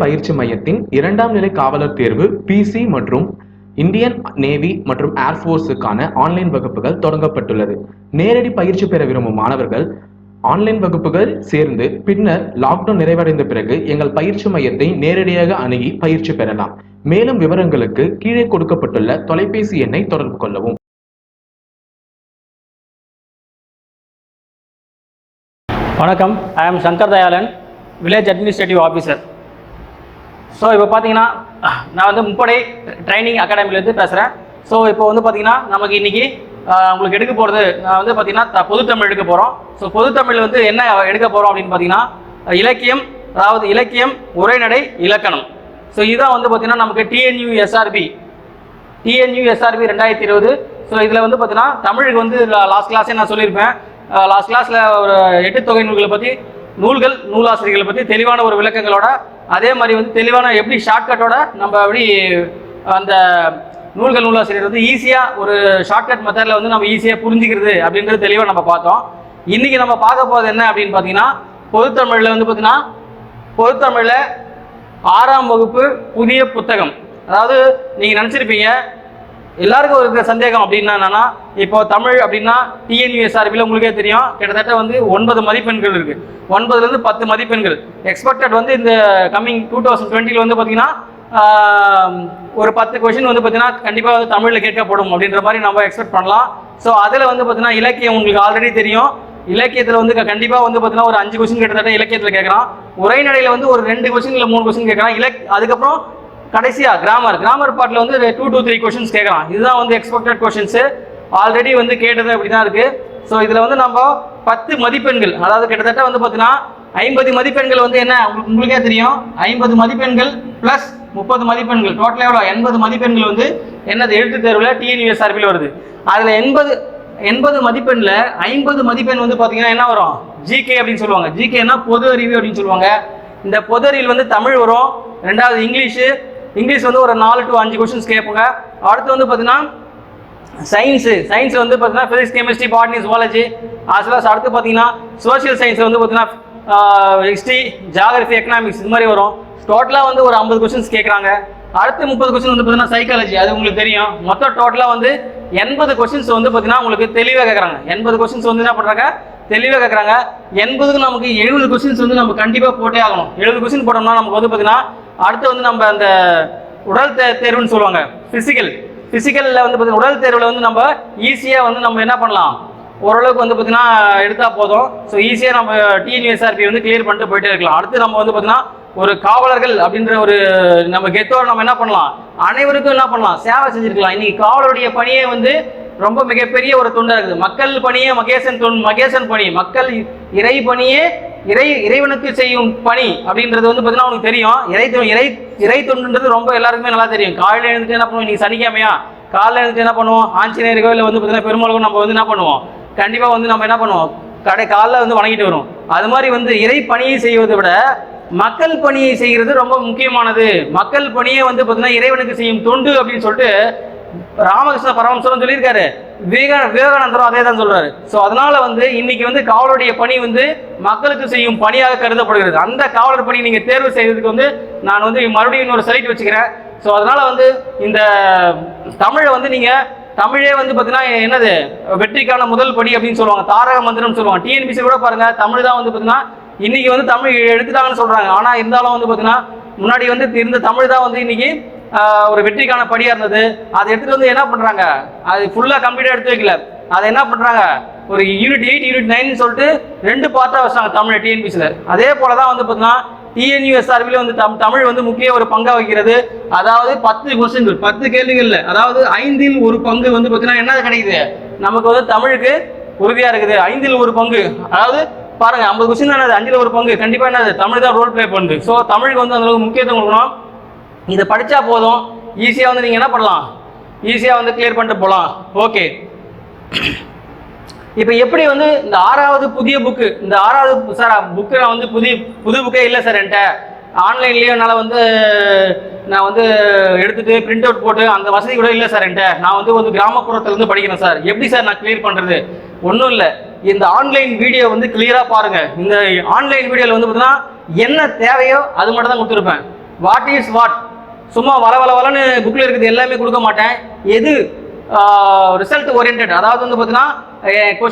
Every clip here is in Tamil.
பயிற்சி மையத்தின் 2ஆம் நிலை காவலர் தேர்வு பிசி மற்றும் இந்தியன் நேவி மற்றும் ஏர்ஃபோர்ஸுக்கான ஆன்லைன் வகுப்புகள் தொடங்கப்பட்டுள்ளது. நேரடி பயிற்சி பெற விரும்பும் மாணவர்கள் ஆன்லைன் வகுப்புகள் சேர்ந்து பின்னர் லாக்டவுன் நிறைவடைந்த பிறகு எங்கள் பயிற்சி மையத்தை நேரடியாக அணுகி பயிற்சி பெறலாம். மேலும் விவரங்களுக்கு கீழே கொடுக்கப்பட்டுள்ள தொலைபேசி எண்ணை தொடர்பு கொள்ளவும். வணக்கம், ஐ ஆம் Shankar Dayalan, village administrative officer. So இப்போ பார்த்தீங்கன்னா நான் வந்து முப்படை ட்ரைனிங் அகாடமிலேருந்து பேசுகிறேன். ஸோ இப்போ வந்து பார்த்தீங்கன்னா நமக்கு இன்றைக்கி உங்களுக்கு எடுக்க போகிறது நான் வந்து பார்த்தீங்கன்னா பொதுத்தமிழ் எடுக்க போகிறோம். ஸோ பொதுத்தமிழ் வந்து என்ன எடுக்க போகிறோம் அப்படின்னு பார்த்தீங்கன்னா இலக்கியம், அதாவது இலக்கியம், உரைநடை, இலக்கணம். ஸோ இதுதான் வந்து பார்த்தீங்கன்னா நமக்கு டிஎன்யூஎஸ்ஆர்பி 2020. ஸோ இதில் வந்து பார்த்தீங்கன்னா தமிழுக்கு வந்து லாஸ்ட் கிளாஸே நான் சொல்லியிருப்பேன். லாஸ்ட் கிளாஸில் ஒரு 8 தொகை நூல்களை பற்றி, நூல்கள், நூலாசிரியர்களை பற்றி தெளிவான ஒரு விளக்கங்களோட, அதே மாதிரி வந்து தெளிவான எப்படி ஷார்ட்கட்டோட நம்ம எப்படி அந்த நூல்கள், நூலாசிரியர் வந்து ஈஸியாக ஒரு ஷார்ட்கட் மெத்தடில் வந்து நம்ம ஈஸியாக புரிஞ்சுக்கிறது அப்படின்றது தெளிவாக நம்ம பார்த்தோம். இன்றைக்கி நம்ம பார்க்க போகிறது என்ன அப்படின்னு பார்த்தீங்கன்னா பொதுத்தமிழில் வந்து பார்த்தீங்கன்னா பொதுத்தமிழில் 6ஆம் வகுப்பு புதிய புத்தகம். அதாவது நீங்கள் நினச்சிருப்பீங்க எல்லாருக்கும் இருக்கிற சந்தேகம் அப்படின்னா என்னன்னா, இப்போ தமிழ் அப்படின்னா டிஎன்யூஎஸ்ஆர்பியில் உங்களுக்கே தெரியும் கிட்டத்தட்ட வந்து 9 மதிப்பெண்கள் இருக்குது. 9லேருந்து 10 மதிப்பெண்கள் எக்ஸ்பெக்டட் வந்து இந்த கம்மிங் 2020 வந்து பார்த்தீங்கன்னா ஒரு 10 கொஷின் வந்து பார்த்தீங்கன்னா கண்டிப்பாக வந்து தமிழில் கேட்கப்படும் அப்படின்ற மாதிரி நம்ம எக்ஸ்பெக்ட் பண்ணலாம். ஸோ அதில் வந்து பார்த்தீங்கன்னா இலக்கியம் உங்களுக்கு ஆல்ரெடி தெரியும். இலக்கியத்தில் வந்து கண்டிப்பாக வந்து பார்த்தீங்கன்னா ஒரு 5 கொஷின் கிட்டத்தட்ட இலக்கியத்தில் கேட்குறான். உரைநடையில் வந்து ஒரு 2 கொஷின் இல்லை 3 கொஷின் கேட்குறான். அதுக்கப்புறம் கடைசியாக கிராமர் பார்ட்டில் வந்து 2 to 3 கொஷின்ஸ் கேட்கலாம். இதுதான் வந்து எக்ஸ்பெக்டட் கொஷின்ஸு. ஆல்ரெடி வந்து கேட்டது அப்படி தான் இருக்குது. ஸோ இதில் வந்து நம்ம 10 மதிப்பெண்கள், அதாவது கிட்டத்தட்ட வந்து பார்த்தீங்கன்னா 50 மதிப்பெண்கள் வந்து என்ன உங்களுக்கே தெரியும். 50 மதிப்பெண்கள் ப்ளஸ் 30 மதிப்பெண்கள், டோட்டலாக எவ்வளோ 80 மதிப்பெண்கள் வந்து என்னது எழுத்து தேர்வில் டிஎன்யூஎஸ்ஆர்பியில் வருது. அதில் 80 மதிப்பெண்ணில் 50 மதிப்பெண் வந்து பார்த்தீங்கன்னா என்ன வரும், ஜிகே அப்படின்னு சொல்லுவாங்க. ஜிகேனா பொது அறிவு அப்படின்னு சொல்லுவாங்க. இந்த பொது அறிவில் வந்து தமிழ் வரும். 2வது இங்கிலீஷ் வந்து ஒரு 4 to 5 கொஷின்ஸ் கேட்பாங்க. அடுத்து வந்து பார்த்தீங்கன்னா சயின்ஸ் வந்து பார்த்தீங்கன்னா physics, chemistry, botany, zoology. as அடுத்து பார்த்தீங்கன்னா சோஷியல் சயின்ஸ் வந்து பார்த்தீங்கன்னா ஹிஸ்ட்ரி, ஜியாகிரஃபி, எக்கனாமிக்ஸ் இது மாதிரி வரும். டோட்டலாக வந்து ஒரு 50 கொஷின்ஸ் கேட்குறாங்க. அடுத்து 30 கொஷின் வந்து பார்த்தீங்கன்னா சைக்காலஜி, அது உங்களுக்கு தெரியும். மொத்தம் டோட்டலாக வந்து 80 கொஷின்ஸ் வந்து பார்த்தீங்கன்னா உங்களுக்கு தெளிவாக கேட்குறாங்க. 80 கொஷின்ஸ் வந்து என்ன பண்ணுறாங்க, தெளிவாக கேட்குறாங்க. 80க்கு நமக்கு 70 கொஷின்ஸ் வந்து நம்ம கண்டிப்பாக போட்டே ஆகணும். 70 கொஷின் போட்டோம்னா நமக்கு வந்து பார்த்தீங்கன்னா அடுத்து வந்து நம்ம அந்த உடல் தேர்வுன்னு சொல்லுவாங்க, ஃபிசிக்கலில் வந்து பார்த்தீங்கன்னா உடல் தேர்வில் வந்து நம்ம ஈஸியாக வந்து நம்ம என்ன பண்ணலாம், ஓரளவுக்கு வந்து பார்த்தீங்கன்னா எடுத்தால் போதும். ஸோ ஈஸியாக நம்ம டிஎன்யூஎஸ்ஆர்பி வந்து கிளியர் பண்ணிட்டு போயிட்டே இருக்கலாம். அடுத்து நம்ம வந்து பார்த்தீங்கன்னா ஒரு காவலர்கள் அப்படின்ற ஒரு நம்ம கெத்தோட நம்ம என்ன பண்ணலாம், அனைவருக்கும் என்ன பண்ணலாம், சேவை செஞ்சுருக்கலாம். இன்னைக்கு காவலருடைய பணியே வந்து ரொம்ப மிகப்பெரிய ஒரு தொண்டாக இருக்குது. மக்கள் பணியே மகேசன் பணி, மக்கள் இறை பணியே இறைவனுக்கு செய்யும் பணி அப்படின்றது வந்து பார்த்தீங்கன்னா உனக்கு தெரியும். இறை தொண்டுன்றது ரொம்ப எல்லாருக்குமே நல்லா தெரியும். காலையில் எழுந்துட்டு என்ன பண்ணுவோம், இன்னைக்கு சனிக்கிழமையா, காலையில் எழுந்துட்டு என்ன பண்ணுவோம், ஆஞ்சநேயர் கோயிலில் வந்து பார்த்தீங்கன்னா பெருமாளுக்கும் நம்ம வந்து என்ன பண்ணுவோம், கண்டிப்பாக வந்து நம்ம என்ன பண்ணுவோம், காலைல வந்து வணங்கிட்டு வரும். அது மாதிரி வந்து இறை பணியை செய்வதை விட மக்கள் பணியை செய்கிறது ரொம்ப முக்கியமானது. மக்கள் பணியை வந்து பார்த்தீங்கன்னா இறைவனுக்கு செய்யும் தொண்டு அப்படின்னு சொல்லிட்டு ராமகிருஷ்ண பரமஹம்சரும் சொல்லியிருக்காரு. விவேகானந்தரும் அதே தான் சொல்றாரு. ஸோ அதனால வந்து இன்னைக்கு வந்து காவலருடைய பணி வந்து மக்களுக்கு செய்யும் பணியாக கருதப்படுகிறது. அந்த காவலர் பணி நீங்க தேர்வு செய்வதற்கு வந்து நான் வந்து மறுபடியும் இன்னொரு சைட் வச்சுக்கிறேன். ஸோ அதனால வந்து இந்த தமிழை வந்து நீங்க தமிழே வந்து பார்த்தீங்கன்னா என்னது வெற்றிக்கான முதல் படி அப்படின்னு சொல்லுவாங்க, தாரக மந்திரம் சொல்லுவாங்க. டிஎன்பிசி கூட பாருங்க தமிழ் தான் வந்து பார்த்தீங்கன்னா இன்னைக்கு வந்து தமிழ் எடுத்துட்டாங்கன்னு சொல்றாங்க. ஆனால் இருந்தாலும் வந்து பார்த்தீங்கன்னா முன்னாடி வந்து இருந்த தமிழ் தான் வந்து இன்னைக்கு ஒரு வெற்றிக்கான படியாக இருந்தது. அதை எடுத்துகிட்டு வந்து என்ன பண்ணுறாங்க, அது ஃபுல்லாக கம்ப்ளீட்டாக எடுத்து வைக்கல. அதை என்ன பண்ணுறாங்க, ஒரு யூனிட் 8 யூனிட் 9 சொல்லிட்டு 2 பார்ட்டாக வச்சாங்க தமிழ் டிஎன்பிசியில். அதே போல தான் வந்து பார்த்தீங்கன்னா டிஎன்யூஎஸ்ஆர்பியில் வந்து தமிழ் வந்து முக்கிய ஒரு பங்காக வைக்கிறது. அதாவது 10 கொஸ்டின்கள் 10 கேள்விகள், அதாவது 5ல் 1 பங்கு வந்து பார்த்தீங்கன்னா என்ன கிடைக்குது நமக்கு வந்து தமிழுக்கு உறுதியாக இருக்குது. 5ல் 1 பங்கு, அதாவது பாருங்க 50 கொஸ்டின் என்னது, 5ல் 1 பங்கு கண்டிப்பாக என்னது தமிழ் தான் ரோல் பிளே பண்ணுது. ஸோ தமிழுக்கு வந்து அந்தளவுக்கு முக்கியத்துவம் கொடுக்கணும். இதை படித்தா போதும், ஈஸியாக வந்து நீங்கள் என்ன பண்ணலாம், ஈஸியாக வந்து கிளியர் பண்ணிட்டு போகலாம். ஓகே, இப்போ எப்படி வந்து இந்த 6வது புதிய புக்கு, இந்த 6வது சார் புக்கு நான் வந்து புது புக்கே இல்லை சார் என்கிட்ட, ஆன்லைன்லேயே என்னால் வந்து நான் வந்து எடுத்துகிட்டு பிரிண்ட் அவுட் போட்டு அந்த வசதி கூட இல்லை சார் என்கிட்ட, நான் வந்து கிராமப்புறத்துலேருந்து படிக்கிறேன் சார், எப்படி சார் நான் கிளியர் பண்ணுறது? ஒன்றும் இல்லை, இந்த ஆன்லைன் வீடியோ வந்து கிளியராக பாருங்கள். இந்த ஆன்லைன் வீடியோவில் வந்து பார்த்தீங்கன்னா என்ன தேவையோ அது மட்டும் தான் கொடுத்துருப்பேன். வாட் இஸ் வாட், சும்மா வளன்னு புக்கில் இருக்குது எல்லாமே கொடுக்க மாட்டேன். எது ரிசல்ட் ஓரியன்ட், அதாவது வந்து பார்த்தீங்கன்னா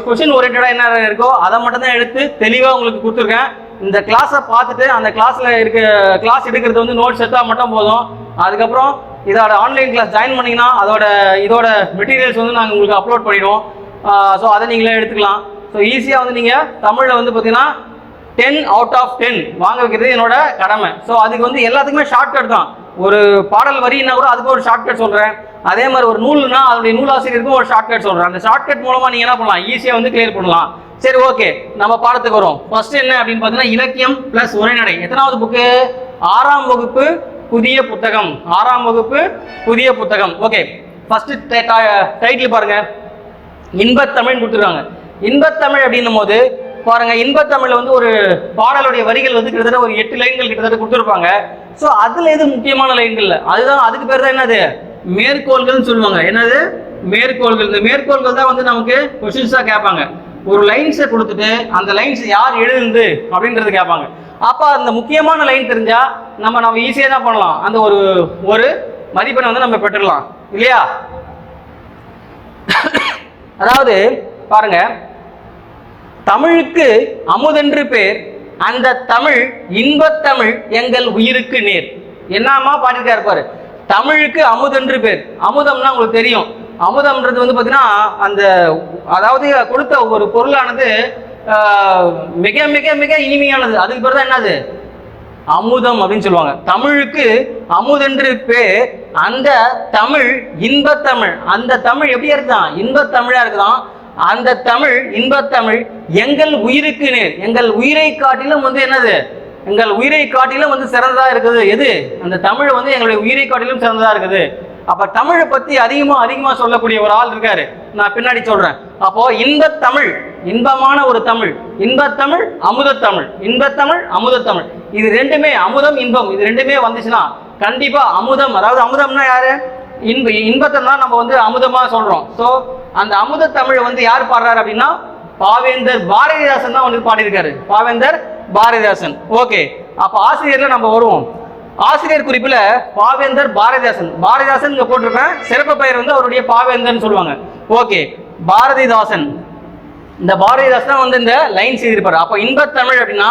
கொஸ்டின் ஓரியன்டாக என்ன இருக்கோ அதை மட்டும் தான் எடுத்து தெளிவாக உங்களுக்கு கொடுத்துருக்கேன். இந்த கிளாஸை பார்த்துட்டு அந்த கிளாஸ் எடுக்கிறது வந்து நோட்ஸ் எடுத்தால் மட்டும் போதும். அதுக்கப்புறம் இதோட ஆன்லைன் கிளாஸ் ஜாயின் பண்ணிங்கன்னா இதோட மெட்டீரியல்ஸ் வந்து நாங்கள் உங்களுக்கு அப்லோட் பண்ணிடுவோம். ஸோ அதை நீங்களே எடுத்துக்கலாம். ஸோ ஈஸியாக வந்து நீங்கள் தமிழில் வந்து பார்த்தீங்கன்னா 10 out of 10 வாங்க வைக்கிறது என்னோட கடமை. ஸோ அதுக்கு வந்து எல்லாத்துக்குமே ஷார்ட்கட் தான். ஒரு பாடல் வரின்னா கூட அதுக்கு ஒரு ஷார்ட்கட் சொல்கிறேன். அதே மாதிரி ஒரு நூல்னா அதனுடைய நூலாசிரியருக்கும் ஒரு ஷார்ட்கட் சொல்கிறேன். அந்த ஷார்ட்கட் மூலமாக நீங்கள் என்ன பண்ணலாம், ஈஸியாக வந்து கிளியர் பண்ணலாம். சரி, ஓகே, நம்ம பாடத்துக்கு வரும். ஃபர்ஸ்ட் என்ன அப்படின்னு பார்த்தீங்கன்னா இலக்கியம் ப்ளஸ் உரைநடை. எத்தனாவது புக்கு? 6ஆம் வகுப்பு புதிய புத்தகம். 6ஆம் வகுப்பு புதிய புத்தகம். ஓகே, ஃபர்ஸ்ட் டைட்டில் பாருங்க, இன்பத்தமிழ் கொடுத்துருக்காங்க. இன்பத்தமிழ் அப்படின்னும் போது பாருங்க, இன்பத்தமிழ்ல வந்து ஒரு பாடலுடைய வரிகள் வந்து கிட்டத்தட்ட ஒரு 8 லைன்கள் கிட்டத்தட்ட கொடுத்துருப்பாங்க. ஸோ அதுல எது முக்கியமான லைன்கள், அதுதான் அதுக்கு பேர் தான் என்னது, மேற்கோள்கள்னு சொல்லுவாங்க. என்னது, மேற்கோள்கள். இந்த மேற்கோள்கள் தான் வந்து நமக்கு கொஸ்டின்ஸா கேட்பாங்க. ஒரு லைன்ஸை கொடுத்துட்டு அந்த லைன்ஸ் யார் எழுதுந்து அப்படின்றது கேட்பாங்க. அப்ப அந்த முக்கியமான லைன் தெரிஞ்சா நம்ம ஈஸியா தான் பண்ணலாம், அந்த ஒரு மதிப்பெண்ணை வந்து நம்ம பெற்றுடலாம் இல்லையா? அதாவது பாருங்க, தமிழுக்கு அமுதென்று பேர், அந்த தமிழ் இன்பத்தமிழ் எங்கள் உயிருக்கு நேர். என்னமா பாடிருக்காரு பாரு, தமிழுக்கு அமுதென்று பேர். அமுதம்னா உங்களுக்கு தெரியும், அமுதம்ன்றது வந்து பார்த்தீங்கன்னா அந்த அதாவது கொடுத்த ஒரு பொருளானது மிக மிக மிக இனிமையானது, அதுக்கு பேர் தான் என்னது, அமுதம் அப்படின்னு சொல்லுவாங்க. தமிழுக்கு அமுதென்று பேர், அந்த தமிழ் இன்பத்தமிழ். அந்த தமிழ் எப்படி இருக்குதான், இன்பத்தமிழா இருக்குதான். அந்த தமிழ் இன்பத்தமிழ் எங்கள் உயிருக்கு நேர், எங்கள் உயிரை காட்டிலும் வந்து என்னது, எங்கள் உயிரை காட்டிலும் வந்து சிறந்ததா இருக்குது. எது, அந்த தமிழ் வந்து எங்களுடைய உயிரை காட்டிலும் சிறந்ததா இருக்குது. அப்ப தமிழை பத்தி அதிகமா சொல்லக்கூடிய ஒரு ஆள் இருக்காரு, நான் பின்னாடி சொல்றேன். அப்போ இன்பத்தமிழ், இன்பமான ஒரு தமிழ், இன்பத்தமிழ் அமுதத்தமிழ், இன்பத்தமிழ் அமுதத்தமிழ். இது ரெண்டுமே, அமுதம் இன்பம் இது ரெண்டுமே வந்துச்சுன்னா கண்டிப்பா அமுதம், அதாவது அமுதம்னா யாரு, இன்பத்தை தான் நம்ம வந்து அமுதமா சொல்றோம். ஸோ அந்த அமுத தமிழ் வந்து யார் பாடுறாரு அப்படின்னா பாவேந்தர் பாரதிதாசன் தான் வந்து பாடியிருக்காரு. பாவேந்தர் பாரதிதாசன். ஓகே, அப்ப ஆசிரியர்ல நம்ம வருவோம். ஆசிரியர் குறிப்புல பாவேந்தர் பாரதிதாசன், பாரதிதாசன் இங்க போட்டிருப்பேன், சிறப்பு பெயர் வந்து அவருடைய பாவேந்தர்னு சொல்லுவாங்க. ஓகே, பாரதிதாசன், இந்த பாரதிதாசன் தான் வந்து இந்த லைன் செய்திருப்பாரு. அப்ப இன்பத்தமிழ் அப்படின்னா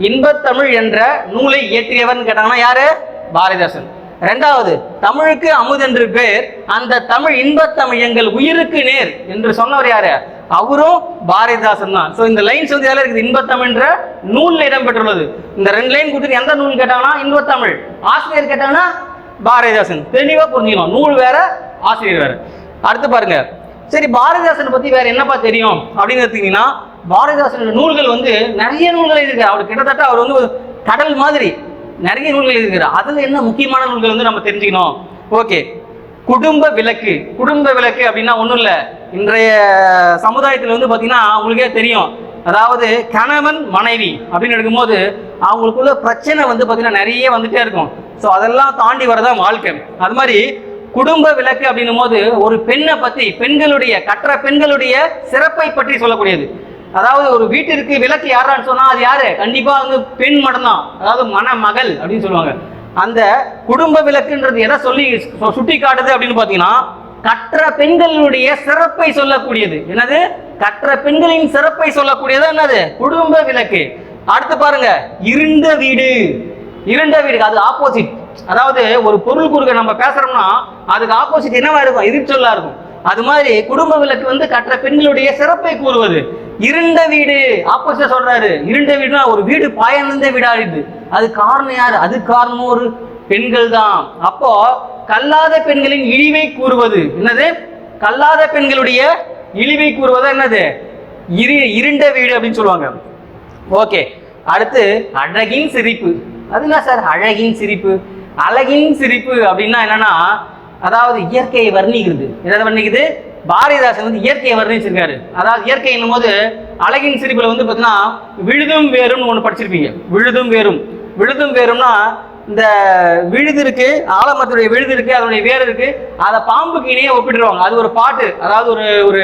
இன்பத்தமிழ் என்ற நூலை இயற்றியவர்னு கேட்டாங்கன்னா யாரு, பாரதிதாசன். இரண்டாவது, தமிழுக்கு அமுதென்று பேர், அந்த தமிழ் இன்பத்தமிழ் எங்கள் உயிருக்கு நேர் என்று சொன்னவர் யாரு, அவரும் பாரதிதாசன் தான். ஸோ இந்த லைன்ஸ் வந்து எதில் இருக்குது, இன்பத்தமிழ்ன்ற நூலில் இடம்பெற்றுள்ளது. இந்த 2 லைன் கொடுத்துட்டு எந்த நூல் கேட்டாங்கன்னா இன்பத்தமிழ், ஆசிரியர் கேட்டாங்கன்னா பாரதிதாசன். தெளிவாக புரிஞ்சுக்கணும், நூல் வேற ஆசிரியர் வேற. அடுத்து பாருங்க, சரி பாரதிதாசனை பத்தி வேற என்னப்பா தெரியும் அப்படின்னு எடுத்தீங்கன்னா, பாரதிதாசன் நூல்கள் வந்து நிறைய நூல்கள் இருக்கு. அவர் கிட்டத்தட்ட அவர் வந்து ஒரு கடல் மாதிரி நிறைய நூல்கள் இருக்கிறார். அதுல என்ன முக்கியமான நூல்கள் வந்து நம்ம தெரிஞ்சுக்கணும். ஓகே, குடும்ப விளக்கு. குடும்ப விளக்கு அப்படின்னா ஒன்றும் இல்லை, இன்றைய சமுதாயத்தில் வந்து பார்த்தீங்கன்னா உங்களுக்கே தெரியும், அதாவது கணவன் மனைவி அப்படின்னு எடுக்கும்போது அவங்களுக்குள்ள பிரச்சனை வந்து பார்த்தீங்கன்னா நிறைய வந்துட்டே இருக்கும். ஸோ அதெல்லாம் தாண்டி வரதான் வாழ்க்கை. அது மாதிரி குடும்ப விளக்கு அப்படின்னும் போது ஒரு பெண்ணை பற்றி, கற்ற பெண்களுடைய சிறப்பை பற்றி சொல்லக்கூடியது. அதாவது ஒரு வீட்டிற்கு விளக்கு யாரான்னு சொன்னா அது யாரு, கண்டிப்பா வந்து பெண் மட்டும்தான், அதாவது மணமகள் அப்படின்னு சொல்லுவாங்க. அந்த குடும்ப விளக்குன்றது எதை சுட்டி காட்டுது அப்படின்னு பாத்தீங்கன்னா, கற்ற பெண்களுடைய சிறப்பை சொல்லக்கூடியது. என்னது, கற்ற பெண்களின் சிறப்பை சொல்லக்கூடியது என்னது, குடும்ப விளக்கு. அடுத்து பாருங்க, இருண்ட வீடு. இருண்ட வீடு அது ஆப்போசிட். அதாவது ஒரு பொருள் குறுக்க நம்ம பேசுறோம்னா அதுக்கு ஆப்போசிட் என்னவா இருக்கும், எதிர்ச்சொல்லா இருக்கும். அது மாதிரி குடும்ப விளக்கு வந்து கற்ற பெண்களுடைய சிறப்பை கூறுவது. இருண்ட வீடு ஆப்போசிட் சொல்றாரு. இருண்ட வீடுனா ஒரு வீடு பாயந்த வீடாயிடுது. அது காரணம் யாரு, அது காரணமும் ஒரு பெண்கள் தான். அப்போ கல்லாத பெண்களின் இழிவை கூறுவது என்னது, கல்லாத பெண்களுடைய இழிவை கூறுவது என்னது, இருண்ட வீடு அப்படின்னு சொல்லுவாங்க. ஓகே, அடுத்து அழகின் சிரிப்பு. அதுனா சார் அழகின் சிரிப்பு, அழகின் சிரிப்பு அப்படின்னா என்னன்னா, அதாவது இயற்கையை வர்ணிக்கிறது. எதை வர்ணிக்குது, பாரதிதாசன் வந்து இயற்கையை வர்ணிச்சிருக்காரு. அதாவது இயற்கை என்னும் போது அழகின் சிரிப்புல வந்து பார்த்தீங்கன்னா விழுதும் வேறும்னு ஒன்று படிச்சிருப்பீங்க. விழுதும் வேறும்னா இந்த விழுது இருக்கு, ஆலமரத்துடைய விழுது இருக்கு, அதனுடைய வேறு இருக்கு, அதை பாம்புக்கு இணையே ஒப்பிட்டுருவாங்க. அது ஒரு பாட்டு, அதாவது ஒரு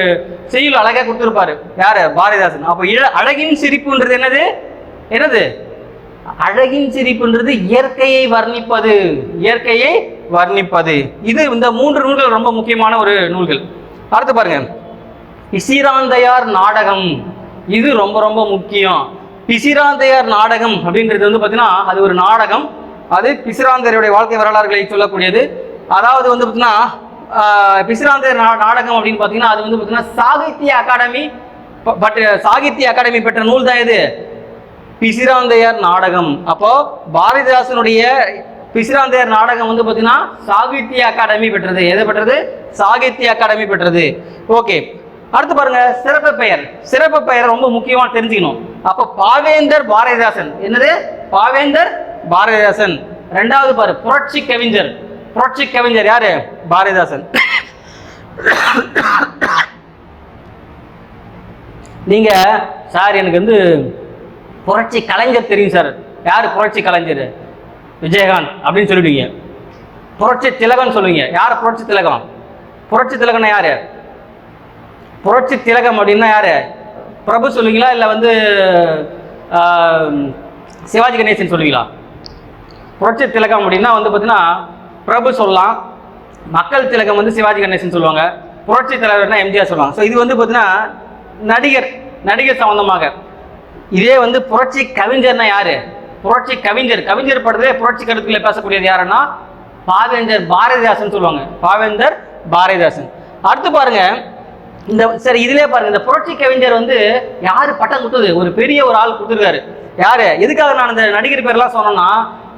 செய்யுள் அழகா கொடுத்துருப்பாரு யாரு, பாரதிதாசன். அப்போ அழகின் சிரிப்புன்றது என்னது, அழகின் சிரிப்புன்றது இயற்கையை வர்ணிப்பது, இயற்கையை வர்ணிப்பது. இது இந்த 3 நூல்கள் ரொம்ப முக்கியமான ஒரு நூல்கள். அடுத்து பாருங்க, பிசிராந்தையார் நாடகம். இது ரொம்ப ரொம்ப முக்கியம். பிசிராந்தையார் நாடகம் அப்படின்றது வந்து பார்த்தீங்கன்னா அது ஒரு நாடகம். அது பிசிராந்தையருடைய வாழ்க்கை வரலாறுகளை சொல்லக்கூடியது. அதாவது வந்து பார்த்தீங்கன்னா பிசிராந்தையர் நாடகம் அப்படின்னு பார்த்தீங்கன்னா அது வந்து பார்த்தீங்கன்னா சாகித்ய அகாடமி சாகித்ய அகாடமி பெற்ற நூல் தான் இது பிசிராந்தையார் நாடகம். அப்போ பாரதிதாசனுடைய பிசிராந்தையார் நாடகம் வந்து பார்த்தீங்கன்னா சாகித்ய அகாடமி பெற்றது. எதை பெற்றது? சாகித்ய அகாடமி பெற்றது. ஓகே, அடுத்து பாருங்க, சிறப்பு பெயர். சிறப்பு பெயர் ரொம்ப முக்கியமா தெரிஞ்சுக்கணும். அப்போ பாவேந்தர் பாரதிதாசன். என்னது? பாவேந்தர் பாரதிதாசன். ரெண்டாவது பாரு, புரட்சி கவிஞர். புரட்சி கவிஞர் யாரு? பாரதிதாசன். நீங்க சார் எனக்கு வந்து புரட்சி கலைஞர் தெரியும் சார். யாரு புரட்சி கலைஞர்? விஜயகாந்த் அப்படின்னு சொல்லிடுவீங்க. புரட்சி திலகன் சொல்லுவீங்க. யார் புரட்சி திலகம்? புரட்சி திலகன் யாரு? புரட்சி திலகம் அப்படின்னா யாரு? பிரபு சொல்லுவீங்களா இல்லை வந்து சிவாஜி கணேசன் சொல்லுவீங்களா? புரட்சி திலகம் அப்படின்னா வந்து பார்த்தீங்கன்னா பிரபு சொல்லலாம், மக்கள் திலகம் வந்து சிவாஜி கணேசன் சொல்லுவாங்க, புரட்சி தலைவர்னா எம்ஜிஆர் சொல்லுவாங்க. ஸோ இது வந்து பார்த்தீங்கன்னா நடிகர் சம்பந்தமாக. இதே வந்து புரட்சி கவிஞர்னா யாரு? புரட்சி கவிஞர். கவிஞர் படத்திலே புரட்சி கருத்துக்களை பேசக்கூடியது யாருன்னா பாவேந்தர் பாரதிதாசன் சொல்லுவாங்க. பாவேந்தர் பாரதிதாசன். அடுத்து பாருங்க, இந்த சரி இதுலயே பாருங்க, இந்த புரட்சி கவிஞர் வந்து யாரு பட்டம் கொடுத்தது? ஒரு பெரிய ஒரு ஆள் கொடுத்துருக்காரு. யாரு? எதுக்காக நான் இந்த நடிகர் பேர்லாம் சொன்னேன்னா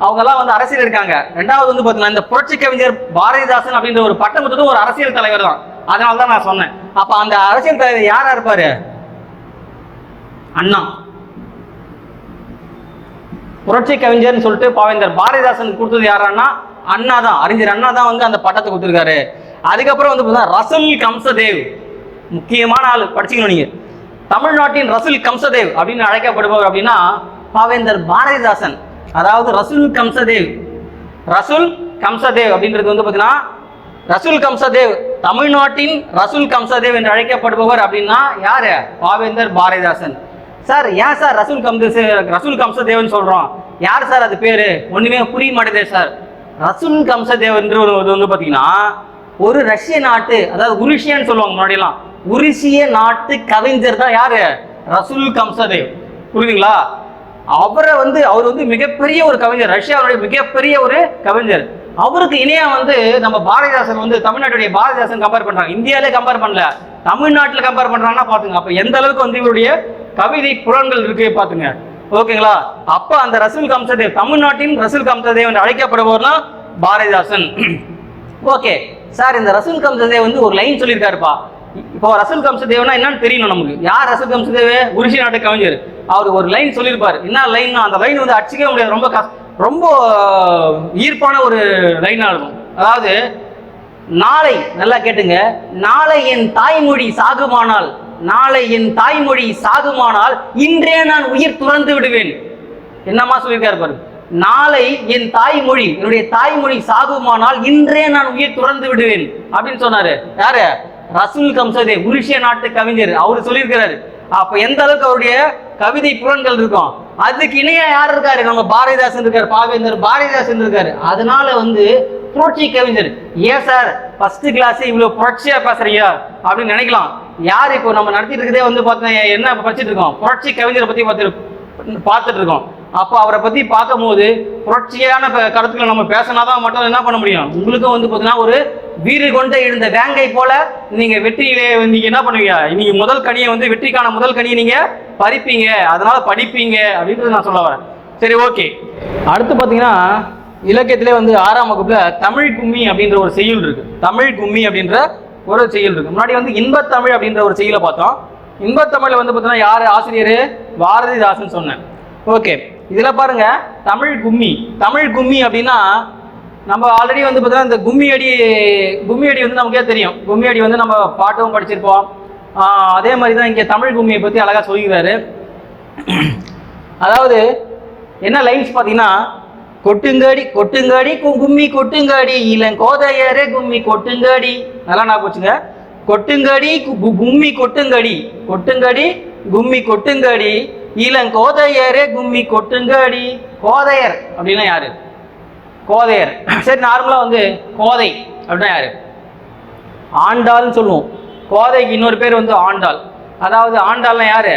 அவங்க எல்லாம் வந்து அரசியல் இருக்காங்க. ரெண்டாவது வந்து பாத்தீங்கன்னா இந்த புரட்சி கவிஞர் பாரதிதாசன் அப்படின்ற ஒரு பட்டம் கொடுத்தது ஒரு அரசியல் தலைவர் தான். அதனால தான் நான் சொன்னேன். அப்ப அந்த அரசியல் தலைவர் யாரா இருப்பாரு? அண்ணா. புரட்சி கவிஞர்னு சொல்லிட்டு பாவேந்தர் பாரதிதாசன் கொடுத்தது யாரான்னா அண்ணா தான். அறிஞர் அண்ணா தான் வந்து அந்த பட்டத்தை கொடுத்துருக்காரு. அதுக்கப்புறம் வந்து ரசூல் கம்சதேவ், முக்கியமான ஆள், படிச்சுக்கணும் நீங்க. தமிழ்நாட்டின் ரசூல் கம்சதேவ் அப்படின்னு அழைக்கப்படுபவர் அப்படின்னா பாவேந்தர் பாரதிதாசன். அதாவது ரசூல் கம்சதேவ். ரசூல் கம்சதேவ் அப்படின்றது வந்து பார்த்தீங்கன்னா ரசூல் கம்சதேவ், தமிழ்நாட்டின் ரசூல் கம்சதேவ் என்று அழைக்கப்படுபவர் அப்படின்னா யாரு? பாவேந்தர் பாரதிதாசன். சார் ஏன் சார் ரசூல் கம்சதேவ்னு சொல்றோம்? யார் சார் அது பேரு? ஒண்ணுமே புரிய மாட்டேதே சார். ரசூல் கம்சதேவ் என்று வந்து பார்த்தீங்கன்னா ஒரு ரஷ்ய நாட்டு, அதாவது உருசியன்னு சொல்லுவாங்க முன்னாடியெல்லாம், உருசிய நாட்டு கவிஞர் தான் யாரு? ரசூல் கம்சதேவ். புரியுதுங்களா? அவர் வந்து மிகப்பெரிய ஒரு கவிஞர், ரஷ்யாவுடைய மிகப்பெரிய ஒரு கவிஞர். அவருக்கு இணையா வந்து நம்ம பாரதிதாசன் வந்து தமிழ்நாட்டுடைய பாரதிதாசன் கம்பேர் பண்றாங்க. இந்தியாவிலே கம்பேர் பண்ணல, தமிழ்நாட்டில் கம்பேர் பண்றாங்கன்னா பாத்துங்க. அப்ப எந்த அளவுக்கு வந்து இவருடைய கவிதை புலன்கள் இருக்கு பாத்துங்க. ஓகேங்களா? அப்ப அந்த ரசூல் கம்சதேவ், தமிழ்நாட்டின் ரசூல் கம்சதேவ் என்று அழைக்கப்படுபவர்னா பாரதிதாசன். ஓகே சார், இந்த ரசூல் கம்சதேவ் வந்து ஒரு லைன் சொல்லியிருக்காருப்பா. இப்போ ரசூல் கம்சதேவ்னா என்னன்னு தெரியணும் நமக்கு. யார் ரசூல் கம்சதேவ்? உருசிய நாட்டு கவிஞர். அவர் ஒரு லைன் சொல்லியிருப்பாரு. என்ன லைன்னா அந்த லைன் வந்து அடிச்சிக்கவே முடியாது, ரொம்ப ஈர்ப்பான ஒரு லைனா இருக்கும். அதாவது நாளை, நல்லா கேட்டுங்க, நாளை என் தாய்மொழி சாகுமானால், நாளை என் தாய்மொழி சாகுமானால் இன்றே நான் உயிர் துறந்து விடுவேன். என்னமா சொல்லியிருக்காரு பாரு. நாளை என் தாய்மொழி, என்னுடைய தாய்மொழி சாகுமானால் இன்றே நான் உயிர் துறந்து விடுவேன் அப்படின்னு சொன்னாரு. யாரு? ரசூல் கம்சதேவ், உருசிய நாட்டு கவிஞர். அவரு சொல்லியிருக்கிறாரு. அப்ப எந்த அளவுக்கு அவருடைய கவிதை புலன்கள் இருக்கும். அதுக்கு இணையா யார் இருக்காரு? நம்ம பாரதிதாசன் இருக்காரு, பாவேந்தர் பாரதிதாசன் இருக்காரு. அதனால வந்து புரட்சி கவிஞர். ஏன் சார் ஃபர்ஸ்ட் கிளாஸ் இவ்வளவு புரட்சியா பேசுறீங்க அப்படின்னு நினைக்கலாம். யார் இப்போ நம்ம நடத்திட்டு இருக்கதே வந்து பார்த்தீங்கன்னா என்ன படிச்சுட்டு இருக்கோம்? புரட்சி கவிஞரை பத்தி பார்த்துட்டு இருக்கோம். அப்போ அவரை பத்தி பார்க்கும் போது புரட்சியான கருத்துக்களை நம்ம பேசினாதான் மட்டும் என்ன பண்ண முடியும். உங்களுக்கும் வந்து பார்த்தீங்கன்னா ஒரு வீறு கொண்டு எழுந்த வேங்கை போல நீங்க வெற்றியிலே நீங்க என்ன பண்ணுவீங்க? இன்னைக்கு முதல் கனியை வந்து வெற்றிக்கான முதல் கனியை நீங்க பறிப்பீங்க, அதனால படிப்பீங்க அப்படின்றது நான் சொல்ல வரேன். சரி, ஓகே. அடுத்து பார்த்தீங்கன்னா இலக்கியத்திலே வந்து 6ஆம் வகுப்புல தமிழ் கும்மி அப்படின்ற ஒரு செய்யுள் இருக்கு. தமிழ் கும்மி அப்படின்ற ஒரு செய்யுள் இருக்கு. முன்னாடி வந்து இன்பத்தமிழ் அப்படின்ற ஒரு செய்யுளை பார்த்தோம். இன்பத்தமிழ்ல வந்து பார்த்தீங்கன்னா யாரு ஆசிரியர்? பாரதிதாசன் சொன்னேன். ஓகே, இதுல பாருங்க தமிழ் கும்மி. தமிழ் கும்மி அப்படின்னா நம்ம ஆல்ரெடி வந்து பார்த்தீங்கன்னா இந்த கும்மி அடி வந்து நமக்கே தெரியும். கும்மி அடி வந்து நம்ம பாட்டும் படிச்சிருப்போம். அதே மாதிரி தான் இங்கே தமிழ் கும்மியை பற்றி அழகா சொல்லிக்கிறாரு. அதாவது என்ன லைன்ஸ் பார்த்தீங்கன்னா, கொட்டுங்காடி கொட்டுங்காடி கும்மி கொட்டுங்காடி இளங்கோதையரே கும்மி கொட்டுங்காடி. நல்லா நான் போச்சுங்க. கொட்டுங்காடி கும்மி கொட்டுங்காடி, கொட்டுங்காடி கும்மி கொட்டுங்காடி இளங்கோதையரே கும்மி கொட்டுங்காடி. கோதையர் அப்படின்னா யாரு? கோதையர். சரி, நார்மலா வந்து கோதை அப்படின்னா யாரு? ஆண்டாள்னு சொல்லுவோம். கோதைக்கு இன்னொரு பேர் வந்து ஆண்டாள். அதாவது ஆண்டாள்னா யாரு?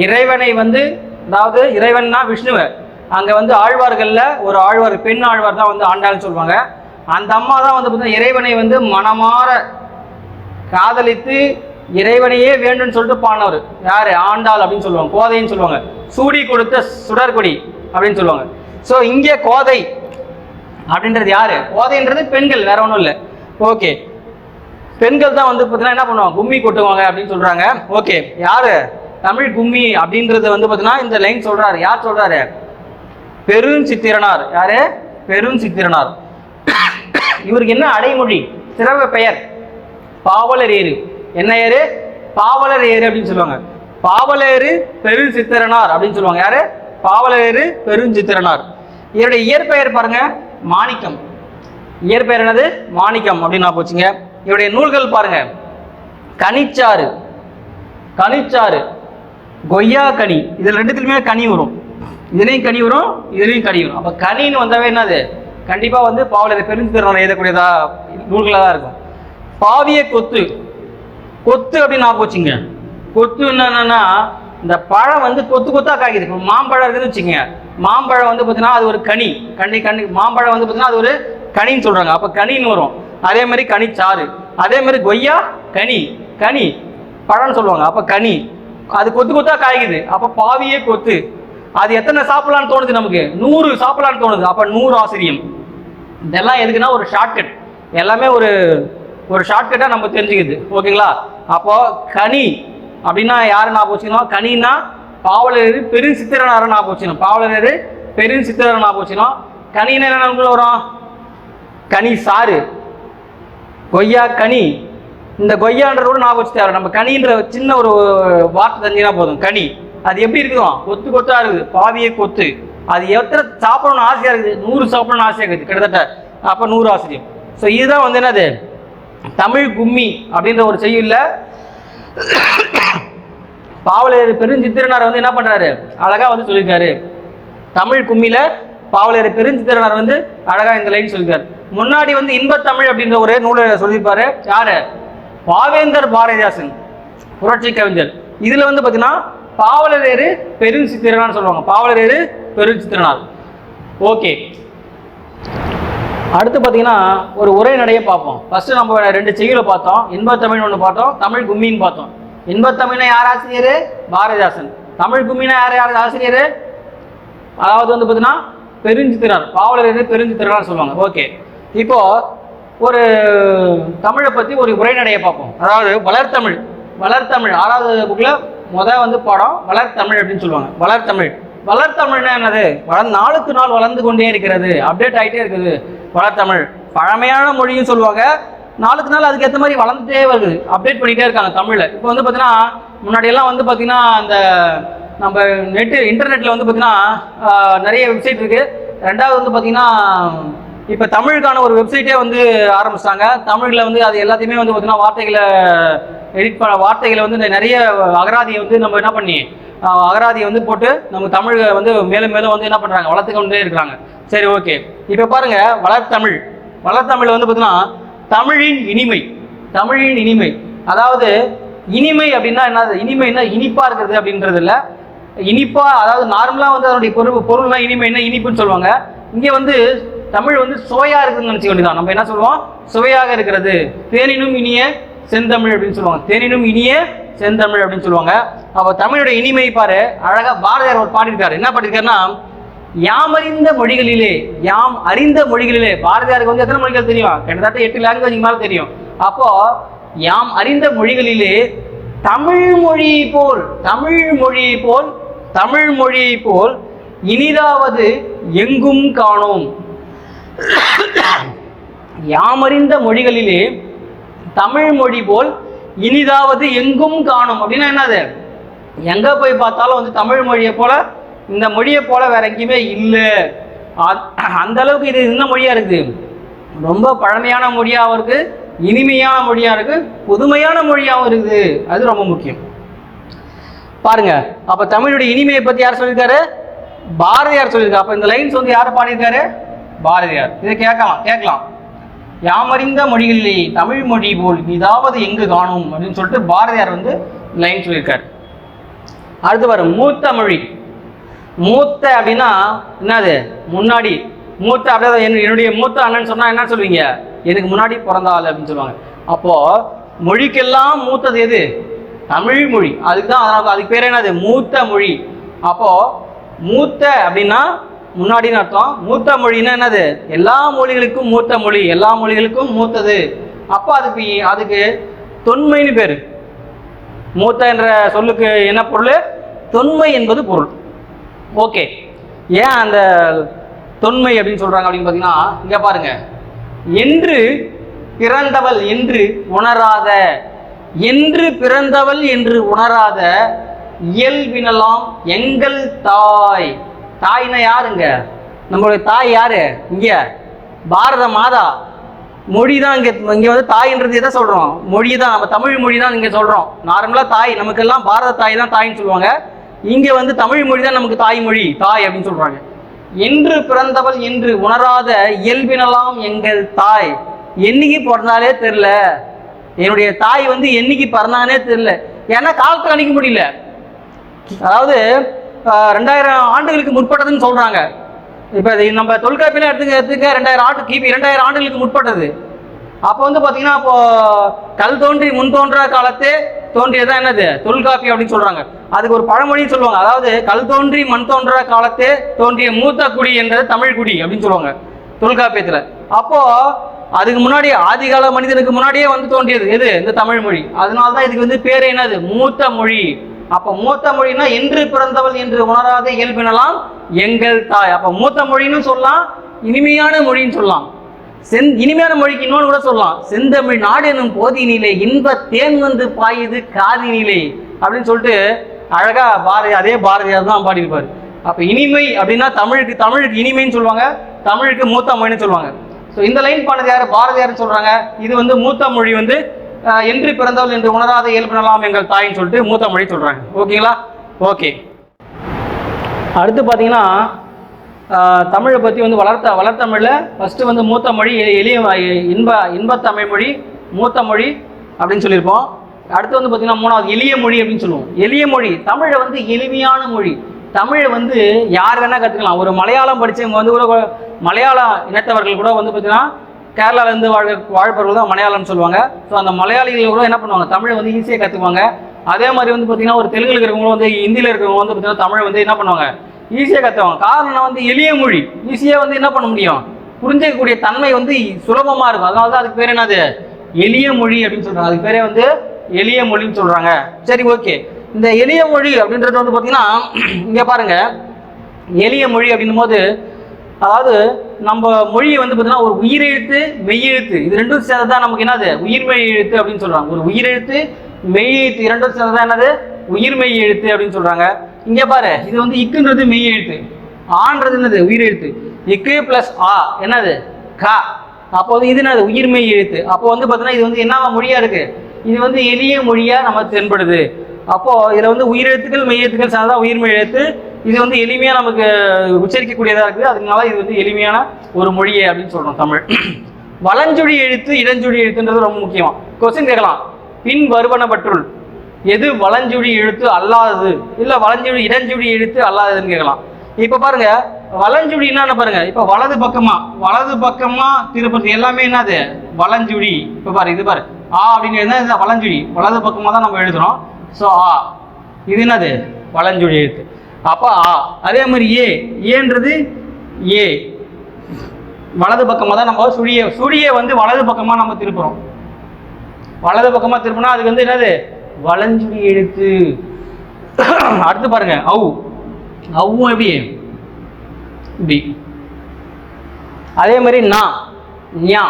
இறைவனை வந்து, அதாவது இறைவன்னா விஷ்ணுவை, அங்க வந்து ஆழ்வார்கள்ல ஒரு ஆழ்வார், பெண் ஆழ்வார் தான் வந்து ஆண்டாள்னு சொல்லுவாங்க. அந்த அம்மா தான் வந்து பார்த்தீங்கன்னா இறைவனை வந்து மனமாற காதலித்து இறைவனையே வேண்டும்னு சொல்லிட்டு பாடினவர் யாரு? ஆண்டாள் அப்படின்னு சொல்லுவாங்க, கோதைன்னு சொல்லுவாங்க. சூடி கொடுத்த சுடர்கொடி அப்படின்னு சொல்லுவாங்க. ஸோ இங்கே கோதை அப்படின்றது யாரு? கோதைன்றது பெண்கள், வேற ஒன்றும் இல்லை. ஓகே, பெண்கள் தான் வந்து பார்த்தீங்கன்னா என்ன பண்ணுவாங்க? கும்மி கொட்டுவாங்க அப்படின்னு சொல்றாங்க. ஓகே, யாரு? தமிழ் கும்மி அப்படின்றது வந்து பார்த்தீங்கன்னா இந்த லைன் சொல்றாரு. யார் சொல்றாரு? பெருஞ்சித்திரனார். யாரு? பெருஞ்சித்திரனார். இவருக்கு என்ன அடைமொழி, சிறப்பு பெயர்? பாவலர் ஏறு. என்ன ஏறு? பாவலர் ஏறு அப்படின்னு சொல்லுவாங்க. பாவலேறு பெருஞ்சித்திரனார் அப்படின்னு சொல்லுவாங்க. யாரு? பாவலேறு பெருஞ்சித்திரனார். இவருடைய இயற்பெயர் பாருங்க, மாணிக்கம். இயற்பெயர் என்னது? மாணிக்கம் அப்படின்னு நான் போச்சுங்க. இவருடைய நூல்கள் பாருங்க, கனிச்சாறு, கனிச்சாறு, கொய்யா கனி. இதுல ரெண்டுத்துலயுமே கனி வரும். இதுலயும் கனி வரும், இதுலயும் கனி வரும். அப்ப கனின்னு வந்தாவே என்னது? கண்டிப்பா வந்து பாவலர் பெருஞ்சித்திரனார் எழுதக்கூடியதா நூல்களா தான் இருக்கும். பாவிய கொத்து. கொத்து அப்படின்னு நான் போச்சுங்க. கொத்து என்னன்னா இந்த பழம் வந்து கொத்து கொத்தா காய்க்குது. இப்போ மாம்பழம் இருக்குன்னு வச்சுக்கோங்க. மாம்பழம் வந்து பார்த்தீங்கன்னா அது ஒரு கனி. மாம்பழம் வந்து பார்த்தீங்கன்னா அது ஒரு கனின்னு சொல்றாங்க. அப்போ கனின்னு வரும். அதே மாதிரி கனிச்சாறு. அதே மாதிரி கொய்யா கனி, கனி பழம்னு சொல்லுவாங்க. அப்போ கனி அது கொத்து கொத்தா காய்க்குது. அப்போ பாவியே கொத்து. அது எத்தனை சாப்பிடலான்னு தோணுது? நமக்கு 100 சாப்பிடலான்னு தோணுது. அப்போ 100 ஆசிரியம். இதெல்லாம் எதுக்குன்னா ஒரு ஷார்ட்கட். எல்லாமே ஒரு ஷார்ட்கட்டா நம்ம தெரிஞ்சுக்குது. ஓகேங்களா? அப்போ கனி அப்படின்னா யாரு நான் போச்சுக்கணும்? கனின்னா பாவலர் பெருஞ்சித்திரனார் நான் போச்சுக்கணும். பாவலர் பெருஞ்சித்திரனார் நான் போச்சுக்கணும். கனின்னு என்ன வரும்? கனி சாறு, கொய்யா கனி. இந்த கொய்யான்ற கூட நான் வச்சு தேவை. நம்ம கனின்ற சின்ன ஒரு வார்த்தை தெரிஞ்சுனா போதும். கனி அது எப்படி இருக்குதும்? கொத்து கொத்தா இருக்குது. பாவியே கொத்து. அது எத்தனை சாப்பிடணும்னு ஆசையா இருக்குது? 100 சாப்பிடணும்னு ஆசையா இருக்குது கிட்டத்தட்ட. அப்போ 100 ஆசிரியம். ஸோ இதுதான் வந்து என்னது? தமிழ் கும்மி அப்படின்ற ஒரு செய்யுள்ள பாவலர் பெருஞ்சித்திரனார் வந்து என்ன பண்றாரு? அழகா வந்து சொல்லியிருக்காரு. தமிழ் கும்மியில பாவலர் பெருஞ்சித்திரனார் வந்து அழகா இந்த லைன் சொல்லியிருக்காரு. முன்னாடி வந்து இன்பத்தமிழ் அப்படின்ற ஒரு நூலை சொல்லியிருப்பாரு. யாரு? பாவேந்தர் பாரதிதாசன், புரட்சி கவிஞர். இதுல வந்து பாத்தீங்கன்னா பாவலரேறு பெருஞ்சித்திரனார் சொல்லுவாங்க. பாவலரேறு பெருஞ்சித்திரனார். ஓகே, அடுத்து பார்த்தீங்கன்னா ஒரு உரைநடையை பார்ப்போம். ஃபர்ஸ்ட் நம்ம 2 செய்யுளை பார்த்தோம். இன்பத்தமிழ் ஒன்று பார்த்தோம், தமிழ் கும்மின்னு பார்த்தோம். இன்பத்தமிழ்னா யார் ஆசிரியர்? பாரதிதாசன். தமிழ் கும்மினா யார் ஆசிரியர்? அதாவது வந்து பார்த்தீங்கன்னா பெருஞ்சித்திரனார், பாவலரேறு பெருஞ்சித்திரனார் சொல்லுவாங்க. ஓகே, இப்போ ஒரு தமிழை பற்றி ஒரு உரைநடையை பார்ப்போம். அதாவது வளர்த்தமிழ். வளர்த்தமிழ் 6வது புக்கில் வந்து பாடம் வளர்த்தமிழ் அப்படின்னு சொல்லுவாங்க. வளர்த்தமிழ். வளர்த்தமிழ்னா என்னது? நாளுக்கு நாள் வளர்ந்து கொண்டே இருக்கிறது, அப்டேட் ஆகிட்டே இருக்குது. வளர்த்தமிழ் பழமையான மொழின்னு சொல்லுவாங்க. நாளுக்கு நாள் அதுக்கு ஏற்ற மாதிரி வளர்ந்துட்டே வருது, அப்டேட் பண்ணிகிட்டே இருக்காங்க தமிழில். இப்போ வந்து பார்த்தீங்கன்னா முன்னாடியெல்லாம் வந்து பார்த்தீங்கன்னா அந்த நம்ம இன்டர்நெட்டில் வந்து பார்த்தீங்கன்னா நிறைய வெப்சைட் இருக்குது. ரெண்டாவது வந்து பார்த்தீங்கன்னா இப்போ தமிழுக்கான ஒரு வெப்சைட்டே வந்து ஆரம்பிச்சிட்டாங்க. தமிழில் வந்து அது எல்லாத்தையுமே வந்து பார்த்தீங்கன்னா வார்த்தைகளை எடிட் பண்ண, வார்த்தைகளை வந்து நிறைய அகராதியை வந்து நம்ம என்ன பண்ணி அகராதியை வந்து போட்டு நம்ம தமிழ் வந்து மேலும் மேலும் வந்து என்ன பண்ணுறாங்க? வளர்த்து கொண்டே இருக்கிறாங்க. சரி, ஓகே. இப்போ பாருங்க, வளர்த்தமிழ். வளர்த்தமிழ் வந்து பார்த்தீங்கன்னா தமிழின் இனிமை. தமிழின் இனிமை, அதாவது இனிமை அப்படின்னா என்னது? இனிமைன்னா இனிப்பா இருக்கிறது அப்படின்றது இல்லை. இனிப்பா, அதாவது நார்மலாக வந்து அதனுடைய பொருள்னா இனிமைன்னா இனிப்புன்னு சொல்லுவாங்க. இங்கே வந்து தமிழ் வந்து சுவையா இருக்குதுன்னு நினச்சிக்க வேண்டியதான். நம்ம என்ன சொல்லுவோம்? சுவையாக இருக்கிறது. தேனினும் இனிய செந்தமிழ் அப்படின்னு சொல்லுவாங்க. தேனினும் இனிய செந்தமிழ் அப்படின்னு சொல்லுவாங்க. அப்போ தமிழுடைய இனிமை பாரு, அழகா பாரதியார் ஒரு பாடியிருக்காரு. என்ன பாடியிருக்காருன்னா, யாம் அறிந்த மொழிகளிலே, யாம் அறிந்த மொழிகளிலே. பாரதியாருக்கு வந்து எத்தனை மொழிகள் தெரியும்? கிட்டத்தட்ட 8 லாங்குவேஜ் மேலே தெரியும். அப்போ யாம் அறிந்த மொழிகளிலே தமிழ் மொழி போல், தமிழ் மொழி போல், தமிழ் மொழி போல் இனிதாவது எங்கும் காணோம். யாமறிந்த மொழிகளிலே தமிழ் மொழி போல் இனிதாவது எங்கும் காணும். அப்படின்னா என்னது? எங்க போய் பார்த்தாலும் வந்து தமிழ் மொழியை போல, இந்த மொழியை போல வேற எங்கேயுமே இல்லை. அந்த அளவுக்கு இது என்ன மொழியா இருக்குது? ரொம்ப பழமையான மொழியாகவும் இருக்கு, இனிமையான மொழியா இருக்கு, புதுமையான மொழியாகவும் இருக்குது. அது ரொம்ப முக்கியம். பாருங்க, அப்ப தமிழுடைய இனிமையை பத்தி யார் சொல்லியிருக்காரு? பாரதியார் சொல்லியிருக்காரு. அப்ப இந்த லைன்ஸ் வந்து யாரை பாடியிருக்காரு? பாரதியார். இதை கேட்கலாம். யாமறிந்த மொழிகளிலே தமிழ் மொழி போல் இதாவது எங்கு காணும் அப்படின்னு சொல்லிட்டு பாரதியார் வந்து லைன் சொல்லியிருக்காரு. அடுத்து பாரு, மூத்த மொழி. மூத்த அப்படின்னா என்னது? முன்னாடி. மூத்த அப்படியே என்னுடைய மூத்த அண்ணன் சொன்னா என்ன சொல்லுவீங்க? எனக்கு முன்னாடி பிறந்த ஆள் அப்படின்னு சொல்லுவாங்க. அப்போ மொழிக்கெல்லாம் மூத்தது எது? தமிழ் மொழி. அதுக்கு பேர் என்னது? மூத்த மொழி. அப்போ மூத்த அப்படின்னா முன்னாடின்னு அர்த்தம். மூத்த மொழின்னா என்னது? எல்லா மொழிகளுக்கும் மூத்த மொழி, எல்லா மொழிகளுக்கும் மூத்தது. அப்போ அதுக்கு தொன்மைன்னு பேரு. மூத்த என்ற சொல்லுக்கு என்ன பொருள்? தொன்மை என்பது பொருள். ஓகே, ஏன் அந்த தொன்மை அப்படின்னு சொல்றாங்க அப்படின்னு பார்த்தீங்கன்னா, இங்க பாருங்க, என்று பிறந்தவள் என்று உணராத, என்று பிறந்தவள் என்று உணராத இயல்பினலாம் எங்கள் தாய். தாய்னா யாருங்க? நம்மளுடைய தாய் யாரு? இங்க பாரத மாதா. மொழி தான் இங்க வந்து தாய்ன்றது எதை சொல்றோம்? மொழி தான். நம்ம தமிழ் மொழி தான் இங்க சொல்றோம். நார்மலா தாய் நமக்கெல்லாம் பாரத தாய் தான் தாய்ன்னு சொல்லுவாங்க. இங்க வந்து தமிழ் மொழி தான் நமக்கு தாய்மொழி, தாய் அப்படின்னு சொல்றாங்க. என்று பிறந்தவள் என்று உணராத இயல்பினலாம் எங்கள் தாய். என்னைக்கு பிறந்தாலே தெரியல, என்னுடைய தாய் வந்து என்னைக்கு பிறந்தானே தெரியல. ஏன்னா காலத்தை கணிக்க முடியல. அதாவது 2000 ஆண்டுகளுக்கு முற்பட்டதுன்னு சொல்றாங்க. இப்ப நம்ம தொல்காப்பியில எடுத்துக்க 2000 ஆண்டு, கிபி 2000 ஆண்டுகளுக்கு முற்பட்டது. அப்போ வந்து பாத்தீங்கன்னா, அப்போ கல் தோன்றி முன் தோன்றா காலத்தே தோன்றியதான் என்னது? தொல்காப்பி அப்படின்னு சொல்றாங்க. அதுக்கு ஒரு பழமொழின்னு சொல்லுவாங்க. அதாவது கல் தோன்றி மண் தோன்றா காலத்தே தோன்றிய மூத்த குடி என்றது தமிழ் குடி அப்படின்னு சொல்லுவாங்க தொல்காப்பியத்துல. அப்போ அதுக்கு முன்னாடி ஆதிகால மனிதனுக்கு முன்னாடியே வந்து தோன்றியது எது? இந்த தமிழ் மொழி. அதனால்தான் இதுக்கு வந்து பேர் என்னது? மூத்த மொழி. அப்ப மூத்த மொழினா என்று பிறந்தவள் என்று உணராத இயல்பினலாம் எங்கள் தாய். அப்ப மூத்த மொழின்னு சொல்லலாம், இனிமையான மொழின்னு சொல்லலாம். இனிமையான மொழிக்கு இன்னொன்று கூட சொல்லலாம், செந்தமிழ் நாடு எனும் போதினிலே இன்ப தேன் வந்து பாயுது காதினிலே அப்படின்னு சொல்லிட்டு அழகா அதே பாரதியார் தான் பாடியிருப்பாரு. அப்ப இனிமை அப்படின்னா தமிழுக்கு இனிமைன்னு சொல்லுவாங்க, தமிழுக்கு மூத்த மொழின்னு சொல்லுவாங்க. ஸோ இந்த லைன் பண்ணது யாரு? பாரதியார் சொல்றாங்க. இது வந்து மூத்த மொழி வந்து என்று பிறந்தவள் என்று உணராத இயல்பினலாம் எங்கள் தாயின்னு சொல்லிட்டு மூத்த மொழி சொல்றாங்க. ஓகேங்களா? ஓகே. அடுத்து பார்த்தீங்கன்னா, தமிழை பற்றி வந்து வளர்த்தமிழில் ஃபஸ்ட்டு வந்து மூத்த மொழி எளிய இன்பத்தமிழ் மொழி, மூத்த மொழி அப்படின்னு சொல்லியிருப்போம். அடுத்து வந்து பார்த்தீங்கன்னா 3வது எளிய மொழி அப்படின்னு சொல்லுவோம். எளிய மொழி. தமிழை வந்து எளிமையான மொழி. தமிழை வந்து யார் வேணால் கற்றுக்கலாம். ஒரு மலையாளம் படித்தவங்க வந்து கூட, மலையாள இனத்தவர்கள் கூட வந்து பார்த்தீங்கன்னா கேரளாவிலேருந்து வாழ்பவர்கள் தான் மலையாளம்னு சொல்லுவாங்க. ஸோ அந்த மலையாளிகள் கூட என்ன பண்ணுவாங்க? தமிழை வந்து ஈஸியாக கற்றுக்குவாங்க. அதே மாதிரி வந்து பார்த்தீங்கன்னா ஒரு தெலுங்குல இருக்கிறவங்களும் வந்து ஹிந்தியில் இருக்கிறவங்க வந்து பார்த்தீங்கன்னா தமிழை வந்து என்ன பண்ணுவாங்க? ஈஸியாக கற்றுவாங்க. காரணம் வந்து எளிய மொழி. ஈஸியாக வந்து என்ன பண்ண முடியும்? புரிஞ்சிக்கக்கூடிய தன்மை வந்து சுலபமாக இருக்கும். அதனால தான் அதுக்கு பேர் என்னது? எளிய மொழி அப்படின்னு சொல்கிறாங்க. அதுக்கு பேரே வந்து எளிய மொழின்னு சொல்கிறாங்க. சரி, ஓகே. இந்த எளிய மொழி அப்படின்றது வந்து பார்த்தீங்கன்னா, இங்கே பாருங்க, எளிய மொழி அப்படின்னும் போது, அதாவது நம்ம மொழியை வந்து பார்த்தீங்கன்னா ஒரு உயிரெழுத்து மெய்யெழுத்து இது ரெண்டும் சேர்ந்து தான் நமக்கு என்னது? உயிர்மெய் எழுத்து அப்படின்னு சொல்கிறாங்க. ஒரு உயிரெழுத்து மெய்யெழுத்து இரண்டும் சேர்ந்து தான் என்னது? உயிர்மெய் எழுத்து அப்படின்னு சொல்கிறாங்க. இங்கே பாரு, இது வந்து இக்குன்றது மெய் எழுத்து, ஆன்றது என்னது? உயிரெழுத்து. இக்கு பிளஸ் ஆ என்னது? கா. அப்போ வந்து இது என்னது? உயிர்மெய் எழுத்து. அப்போ வந்து பார்த்தீங்கன்னா இது வந்து என்ன மொழியா இருக்கு? இது வந்து எளிய மொழியா நமக்கு தென்படுது. அப்போ இதுல வந்து உயிரெழுத்துக்கள் மெய்யெழுத்துக்கள் சேர்ந்ததான் உயிர்மெய் எழுத்து. இது வந்து எளிமையா நமக்கு உச்சரிக்கக்கூடியதா இருக்குது. அதனால இது வந்து எளிமையான ஒரு மொழியே அப்படின்னு சொல்றோம் தமிழ். வலஞ்சுழி எழுத்து இடஞ்சுழி எழுத்துன்றது ரொம்ப முக்கியம். கொஸ்டின் கேட்கலாம், பின் வருவனவற்றுள் எது வலஞ்சுழி எழுத்து அல்லாதது, இல்ல வலஞ்சுழி இடஞ்சுழி எழுத்து அல்லாததுன்னு கேட்கலாம். இப்ப பாருங்க, வலஞ்சுழின்னா என்ன பாருங்க, இப்ப வலது பக்கமா திருப்பது எல்லாமே என்னது? வலஞ்சுழி. இப்ப பாரு, இது பாரு, ஆ அப்படின்னு எழுந்தா வலஞ்சுழி, வலது பக்கமா தான் நம்ம எழுதுறோம். ஸோ ஆ, இது என்னது? வலஞ்சுழி எழுத்து. அப்ப ஆ. அதே மாதிரி ஏன்றது ஏ, வலது பக்கமா தான் நம்ம சுழியை வந்து வலது பக்கமா நம்ம திருப்புறோம். வலது பக்கமா திருப்பினா அதுக்கு வந்து என்னது? வலஞ்சுழி எழுத்து. அடுத்து பாருங்க, அவ்வும் எப்படி? இப்படி. அதே மாதிரி ஞா,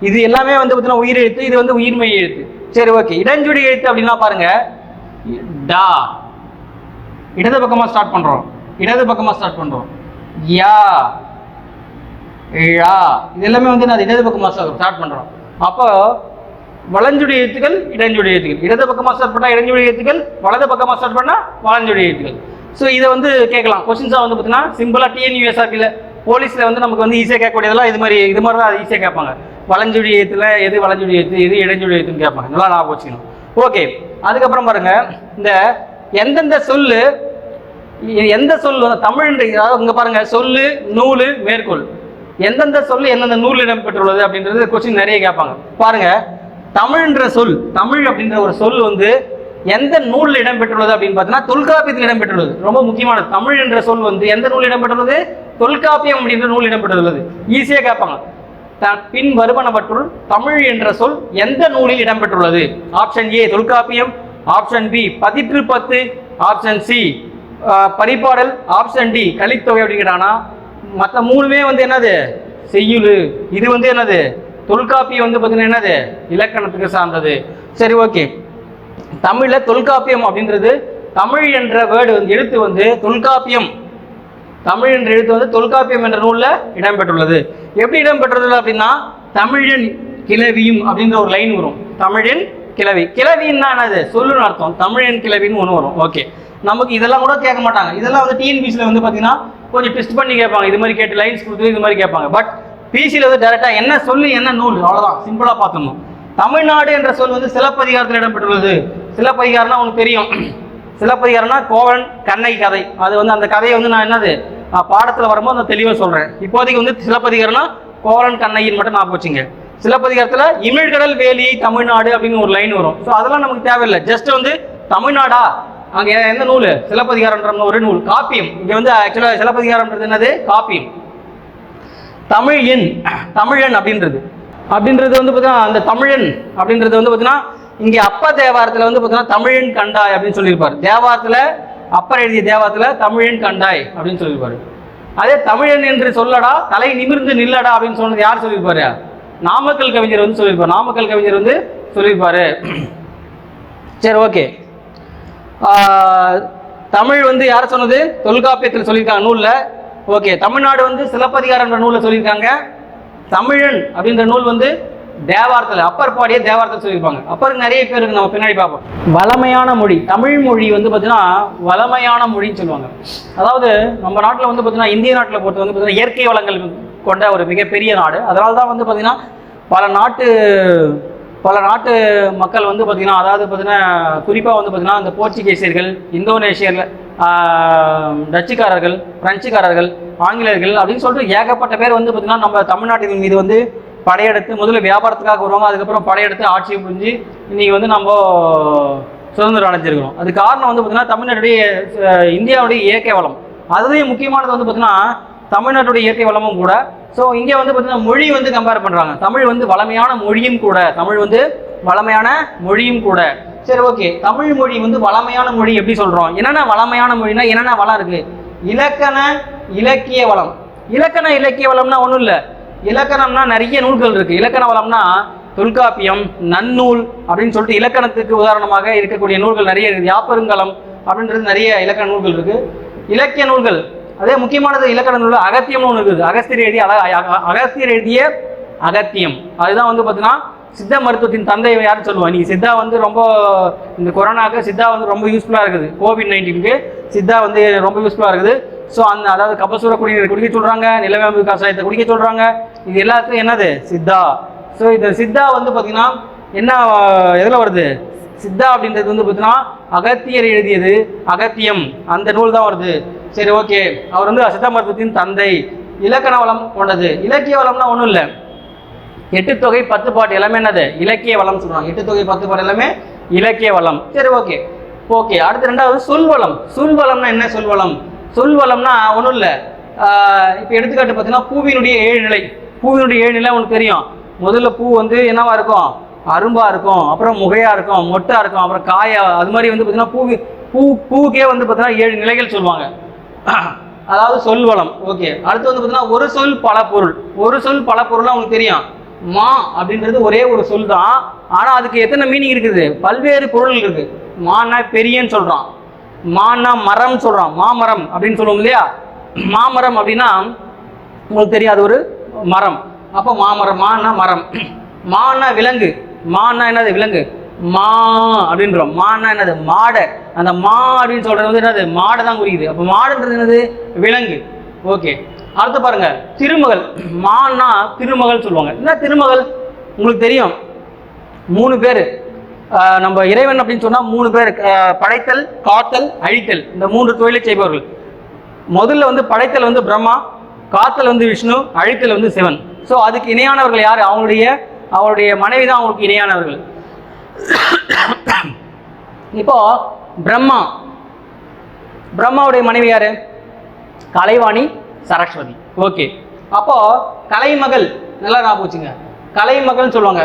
இது எல்லாமே வந்து பார்த்தீங்கன்னா உயிர் எழுத்து, இது வந்து உயிர்மெய் எழுத்து. சரி, ஓகே. இடஞ்சுழி எழுத்து அப்படின்னா பாருங்க, டா இடது பக்கமா ஸ்டார்ட் பண்றோம், யா, ழா, இது எல்லாமே வந்து நான் இடது பக்கமா ஸ்டார்ட் பண்றோம். அப்போ வலஞ்சுழி எழுத்துக்கள் இடஞ்சுழி எழுத்துக்கள். இடது பக்கமா ஸ்டார்ட் பண்ணா இடஞ்சுழி எழுத்துக்கள், வலது பக்கமா ஸ்டார்ட் பண்ணா வலஞ்சுழி எழுத்துக்கள். ஸோ இதை வந்து கேட்கலாம் கொஸ்டின்ஸாக வந்து பார்த்தீங்கன்னா சிம்பிளாக டிஎன்யூஎஸ்ஆர்பியில் போலீஸில் வந்து நமக்கு வந்து ஈஸியாக கேட்கக்கூடியதெல்லாம் இது மாதிரி தான் ஈஸியாக கேட்பாங்க. வலஞ்சுழி எழுத்துல எது வலஞ்சுழி எழுத்து, எது இடஞ்சுழி எழுத்துன்னு கேட்பாங்க. நல்லா ஞாபகம் வச்சுக்கணும். ஓகே, அதுக்கப்புறம் பாருங்க, இந்த எந்த சொல்லு தமிழ், அதாவது இங்கே பாருங்க, சொல்லு, நூல், மேற்கோள், எந்தெந்த சொல்லு எந்தெந்த நூல் இடம்பெற்றுள்ளது அப்படின்றது கொஸ்டின் நிறைய கேட்பாங்க. பாருங்க, தமிழ்ன்ற சொல், தமிழ் அப்படின்ற ஒரு சொல் வந்து எந்த நூலில் இடம்பெற்றுள்ளது அப்படின்னு பார்த்தீங்கன்னா தொல்காப்பியத்தில் இடம்பெற்றுள்ளது. ரொம்ப முக்கியமானது. தமிழ் என்ற சொல் வந்து எந்த நூல் இடம்பெற்றுள்ளது? தொல்காப்பியம் அப்படின்ற நூல் இடம்பெற்றுள்ளது. ஈஸியாக கேட்பாங்க. பின் வருவனவற்றுள் தமிழ் என்ற சொல் எந்த நூலில் இடம்பெற்றுள்ளது? Option A Tolkappiyam, option B Pathitru Pathu, option C Paripadal, option D Kalithogai அப்படின்னு கேட்டாங்கன்னா மற்ற மூணுமே வந்து என்னது? செய்யுள். இது வந்து என்னது? தொல்காப்பியம் வந்து பார்த்தீங்கன்னா என்னது? இலக்கணத்துக்கு சார்ந்தது. சரி, ஓகே. தமிழில் தொல்காப்பியம் அப்படின்றது தமிழ் என்ற வேர்டு வந்து எழுத்து வந்து தொல்காப்பியம், தமிழ் என்ற எழுத்து வந்து தொல்காப்பியம் என்ற நூலில் இடம்பெற்றுள்ளது. எப்படி இடம்பெற்றுள்ளது அப்படின்னா தமிழின் கிளவியும் அப்படின்ற ஒரு லைன் வரும். தமிழின் கிளவி, கிளவின்னா என்னது? சொல்லுன்னு அர்த்தம். தமிழின் கிளவின்னு ஒன்று வரும். ஓகே, நமக்கு இதெல்லாம் கூட கேட்க மாட்டாங்க. இதெல்லாம் வந்து டிஎன்பிசியில் வந்து பார்த்தீங்கன்னா கொஞ்சம் ட்விஸ்ட் பண்ணி கேட்பாங்க. இது மாதிரி கேட்டு லைன்ஸ் கொடுத்து இது மாதிரி கேட்பாங்க. பட் பிசியில் வந்து டேரெக்டாக என்ன சொல்லு என்ன நூல், அவ்வளோதான், சிம்பிளாக பார்த்துக்கணும். தமிழ்நாடு என்ற சொல் வந்து சிலப்பதிகாரத்தில் இடம்பெற்றுள்ளது. சிலப்பதிகாரம்னா உங்களுக்கு தெரியும். சிலப்பதிகாரம்னா கோவலன் கண்ணகி கதை. அது வந்து அந்த கதையை வந்து நான் என்னது பாடத்தில் வரும்போது நான் தெளிவாக சொல்கிறேன். இப்போதைக்கு வந்து சிலப்பதிகாரம்னா கோவலன் கண்ணகின்னு மட்டும் நான் வச்சுங்க. சிலப்பதிகாரத்தில் இமிழ்கடல் வேலியை தமிழ்நாடு அப்படின்னு ஒரு லைன் வரும். ஸோ அதெல்லாம் நமக்கு தேவையில்லை. ஜஸ்ட் வந்து தமிழ்நாடா, அங்கே எந்த நூல்? சிலப்பதிகாரன்ற ஒரு நூல், காப்பியம். இங்கே வந்து ஆக்சுவலாக சிலப்பதிகாரம்ன்றது என்னது? காப்பியம். தமிழன் அப்படின்றது வந்து பார்த்தீங்கன்னா அந்த தமிழன் அப்படின்றது வந்து பார்த்தீங்கன்னா இங்கே அப்ப தேவாரத்தில் வந்து பார்த்தீங்கன்னா தமிழன் கண்டாய் அப்படின்னு சொல்லியிருப்பார். தேவாரத்தில் அப்பர் எழுதிய தேவாரத்தில் தமிழன் கண்டாய் அப்படின்னு சொல்லியிருப்பாரு. அதே தமிழன் என்று சொல்லடா தலை நிமிர்ந்து நில்லடா அப்படின்னு சொன்னது யார் சொல்லியிருப்பாரு? நாமக்கல் கவிஞர் வந்து சொல்லியிருப்பார். நாமக்கல் கவிஞர் வந்து சொல்லியிருப்பாரு. சரி, ஓகே. தமிழ் வந்து யார் சொன்னது? தொல்காப்பியத்தில் சொல்லியிருக்காங்க நூலில். ஓகே, தமிழ்நாடு வந்து சிலப்பதிகாரன்ற நூலில் சொல்லியிருக்காங்க. தமிழன் அப்படின்ற நூல் வந்து தேவாரத்தில் அப்பர் பாடிய தேவாரத்தில் சொல்லியிருப்பாங்க. அப்பருக்கு நிறைய பேர் இருக்கு, நம்ம பின்னாடி பார்ப்போம். வளமையான மொழி, தமிழ் மொழி வந்து பார்த்தீங்கன்னா வளமையான மொழின்னு சொல்லுவாங்க. அதாவது நம்ம நாட்டில் வந்து பார்த்தீங்கன்னா இந்திய நாட்டில் பொறுத்த வந்து பார்த்தீங்கன்னா இயற்கை வளங்கள் கொண்ட ஒரு மிகப்பெரிய நாடு. அதனால தான் வந்து பார்த்தீங்கன்னா பல நாட்டு மக்கள் வந்து பார்த்தீங்கன்னா, அதாவது பார்த்தீங்கன்னா குறிப்பாக வந்து பார்த்தீங்கன்னா இந்த போர்ச்சுகீசியர்கள், இந்தோனேஷியர்கள், டச்சுக்காரர்கள், பிரெஞ்சுக்காரர்கள், ஆங்கிலேயர்கள் அப்படின்னு சொல்லிட்டு ஏகப்பட்ட பேர் வந்து பார்த்தீங்கன்னா நம்ம தமிழ்நாட்டின் மீது வந்து படையெடுத்து முதல்ல வியாபாரத்துக்காக வருவாங்க. அதுக்கப்புறம் படையெடுத்து ஆட்சியை புரிஞ்சு இன்னைக்கு வந்து நம்ம சுதந்திரம் அடைஞ்சிருக்கிறோம். அது காரணம் வந்து பார்த்தீங்கன்னா தமிழ்நாட்டுடைய இந்தியாவுடைய இயற்கை வளம். அதுலேயும் முக்கியமானது வந்து பார்த்தீங்கன்னா தமிழ்நாட்டுடைய இயற்கை வளமும் கூட. ஸோ இங்கே வந்து பார்த்தீங்கன்னா மொழி வந்து கம்பேர் பண்ணுறாங்க. தமிழ் வந்து வளமையான மொழியும் கூட. தமிழ் வந்து வளமையான மொழியும் கூட. சரி, ஓகே. தமிழ் மொழி வந்து வளமையான மொழி எப்படி சொல்கிறோம்? என்னென்ன வளமையான மொழினா என்னென்ன வளம் இருக்குது? இலக்கண இலக்கிய வளம். இலக்கண இலக்கிய வளம்னா ஒன்றும் இல்லை. இலக்கணம்னா நிறைய நூல்கள் இருக்குது. இலக்கண வளம்னா தொல்காப்பியம், நன்னூல் அப்படின்னு சொல்லிட்டு இலக்கணத்துக்கு உதாரணமாக இருக்கக்கூடிய நூல்கள் நிறைய இருக்குது. யாப்பருங்கலம் அப்படின்றது நிறைய இலக்கண நூல்கள் இருக்குது. இலக்கிய நூல்கள் அதே முக்கியமானது இலக்கண நூல் அகத்தியம்னு ஒன்று இருக்குது. அகஸ்தியர் எழுதிய அகத்தியம். அதுதான் வந்து பார்த்தீங்கன்னா சித்த மருத்துவத்தின் தந்தை யாருன்னு சொல்லுவாங்க. நீங்கள் சித்தா வந்து ரொம்ப இந்த கொரோனாவுக்கு சித்தா வந்து ரொம்ப யூஸ்ஃபுல்லாக இருக்குது. கோவிட்-19க்கு சித்தா வந்து ரொம்ப யூஸ்ஃபுல்லாக இருக்குது. ஸோ அதாவது கபசூர குடிநீர் குடிக்க சொல்கிறாங்க, நிலவேம்பு கஷாயத்தை குடிக்க சொல்கிறாங்க. இது எல்லாத்துக்கும் என்னது? சித்தா. ஸோ இந்த சித்தா வந்து பார்த்தீங்கன்னா என்ன எதில் வருது? சித்தா அப்படின்றது வந்து பார்த்தீங்கன்னா அகத்தியர் எழுதியது அகத்தியம், அந்த நூல் தான் வருது. சரி, ஓகே. அவர் வந்து சித்த மருத்துவத்தின் தந்தை. இலக்கண வளம் கொண்டது. இலக்கிய வளம்னா ஒன்றும் இல்லை. 8 தொகை 10 பாட்டு எல்லாமே என்னது? இலக்கிய வளம் சொல்லுவாங்க. 8 தொகை 10 பாட்டு எல்லாமே இலக்கிய வளம். சரி, ஓகே. அடுத்து ரெண்டாவது சொல்வளம். சொல்வளம்னா என்ன? சொல்வளம்னா ஒன்றும் இல்லை. இப்போ எடுத்துக்காட்டு பார்த்தீங்கன்னா பூவினுடைய 7 நிலை. பூவினுடைய 7 நிலை உங்களுக்கு தெரியும். முதல்ல பூ வந்து என்னவா இருக்கும்? அரும்பா இருக்கும், அப்புறம் முகையா இருக்கும், மொட்டா இருக்கும், அப்புறம் காயா. அது மாதிரி வந்து பார்த்தீங்கன்னா பூவுக்கே வந்து பார்த்தீங்கன்னா 7 நிலைகள் சொல்லுவாங்க. அதாவது சொல்வளம். ஓகே. அடுத்து வந்து பார்த்தீங்கன்னா ஒரு சொல் பல பொருள். ஒரு சொல் பல பொருள்லாம் உங்களுக்கு தெரியும். மா அப்படின்றது ஒரே ஒரு சொல் தான், ஆனால் அதுக்கு எத்தனை மீனிங் இருக்குது? பல்வேறு பொருள் இருக்கு. மானா பெரியன்னு சொல்றான், மானா மரம் சொல்றான், மாமரம் அப்படின்னு சொல்லுவோம் இல்லையா? மாமரம் அப்படின்னா உங்களுக்கு தெரியாது, ஒரு மரம். அப்போ மாமரம். மானா மரம். மானா விலங்கு. மானா என்னது? விலங்கு. மா அப்படின்றோம். மான்னா என்னது? மாடை. அந்த மா அப்படின்னு சொல்றது வந்து என்னது? மாடை தான் குறிக்குது. அப்போ மாடுன்றது என்னது? விலங்கு. ஓகே, அடுத்து பாருங்க திருமகள். மான்னா திருமகள் சொல்லுவாங்க. என்ன திருமகள்? உங்களுக்கு தெரியும் 3 பேர். நம்ம இறைவன் அப்படின்னு சொன்னா 3 பேர்: படைத்தல், காத்தல், அழித்தல். இந்த 3 தொழிலை செய்பவர்கள். முதல்ல வந்து படைத்தல் வந்து பிரம்மா, காத்தல் வந்து விஷ்ணு, அழித்தல் வந்து சிவன். ஸோ அதுக்கு இணையானவர்கள் யார்? அவருடைய மனைவி தான் அவங்களுக்கு இணையானவர்கள். இப்போ பிரம்மாவுடைய மனைவி யாரு? கலைவாணி சரஸ்வதி. ஓகே, அப்போ கலைமகள் நல்லா ஞாபகம் வச்சுங்க. கலைமகள் சொல்லுவாங்க.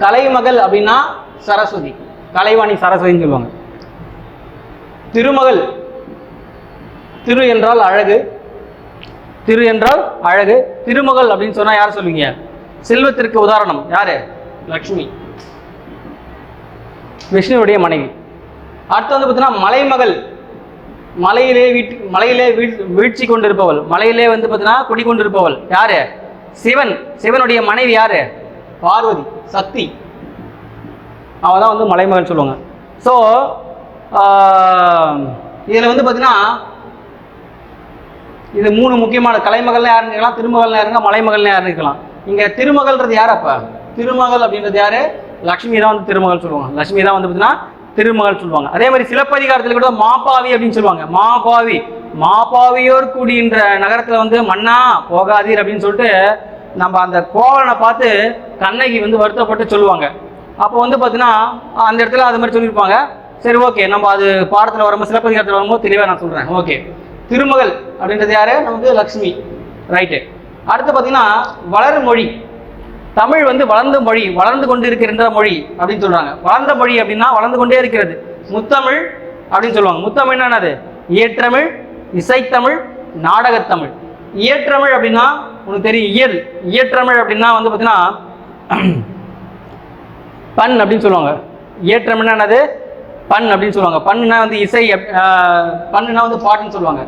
கலைமகள் அப்படின்னா சரஸ்வதி, கலைவாணி சரஸ்வதின்னு சொல்லுவாங்க. திருமகள், திரு என்றால் அழகு, திருமகள் அப்படின்னு சொன்னா யார் சொல்லுவீங்க? செல்வத்திற்கு உதாரணம் யாரு? லக்ஷ்மி, விஷ்ணுவுடைய மனைவி. அடுத்து வந்து பார்த்தீங்கன்னா மலைமகள். மலையிலே வீழ்ச்சி கொண்டிருப்பவள், மலையிலே வந்து பார்த்தீங்கன்னா குடிக்கொண்டிருப்பவள் யாரு? சிவனுடைய மனைவி யாரு? பார்வதி, சக்தி. அவள் தான் வந்து மலைமகள் சொல்லுவாங்க. ஸோ இதில் வந்து பார்த்தீங்கன்னா இது 3 முக்கியமான. கலைமகள்லாம் யாருன்னு இருக்கலாம், திருமகள்லாம் யாருங்க, மலைமகள்லாம் யாருன்னு இருக்கலாம். இங்கே திருமகள்ன்றது யார்? அப்போ திருமகள் அப்படின்றது யாரு? லக்ஷ்மி தான் வந்து திருமகள் சொல்லுவாங்க. லக்ஷ்மி தான் வந்து பார்த்தீங்கன்னா திருமகள் சொல்லுவாங்க. அதே மாதிரி சிலப்பதிகாரத்தில் கூட மாப்பாவி அப்படின்னு சொல்லுவாங்க. மாப்பாவியோர் கூடின்ற நகரத்தில் வந்து மன்னா போகாதீர் அப்படின்னு சொல்லிட்டு நம்ம அந்த கோவலனை பார்த்து கண்ணகி வந்து வருத்தப்பட்டு சொல்லுவாங்க. அப்போ வந்து பார்த்தீங்கன்னா அந்த இடத்துல அது மாதிரி சொல்லியிருப்பாங்க. சரி, ஓகே, நம்ம அது பாடத்தில் வரும்போது சிலப்பதிகாரத்தில் வரும்போது தெளிவாக நான் சொல்கிறேன். ஓகே, திருமகள் அப்படின்றது யாரு? நமக்கு லக்ஷ்மி. ரைட்டு. அடுத்து பார்த்தீங்கன்னா வளரும் மொழி. தமிழ் வந்து வளர்ந்த மொழி, வளர்ந்து கொண்டு இருக்கின்ற மொழி அப்படின்னு சொல்றாங்க. வளர்ந்த மொழி அப்படின்னா வளர்ந்து கொண்டே இருக்கிறது. முத்தமிழ் அப்படின்னு சொல்லுவாங்க. முத்தமிழ்னா என்னது? இயற்றமிழ், இசைத்தமிழ், நாடகத்தமிழ். இயற்றமிழ் அப்படின்னா உனக்கு தெரியும். இயற்றமிழ் அப்படின்னா வந்து பார்த்தீங்கன்னா பண் அப்படின்னு சொல்லுவாங்க. இயற்றமிழ்னா என்னது? பண் அப்படின்னு சொல்லுவாங்க. பண்ணுனா வந்து இசை, பண்ணுனா வந்து பாட்டுன்னு சொல்லுவாங்க.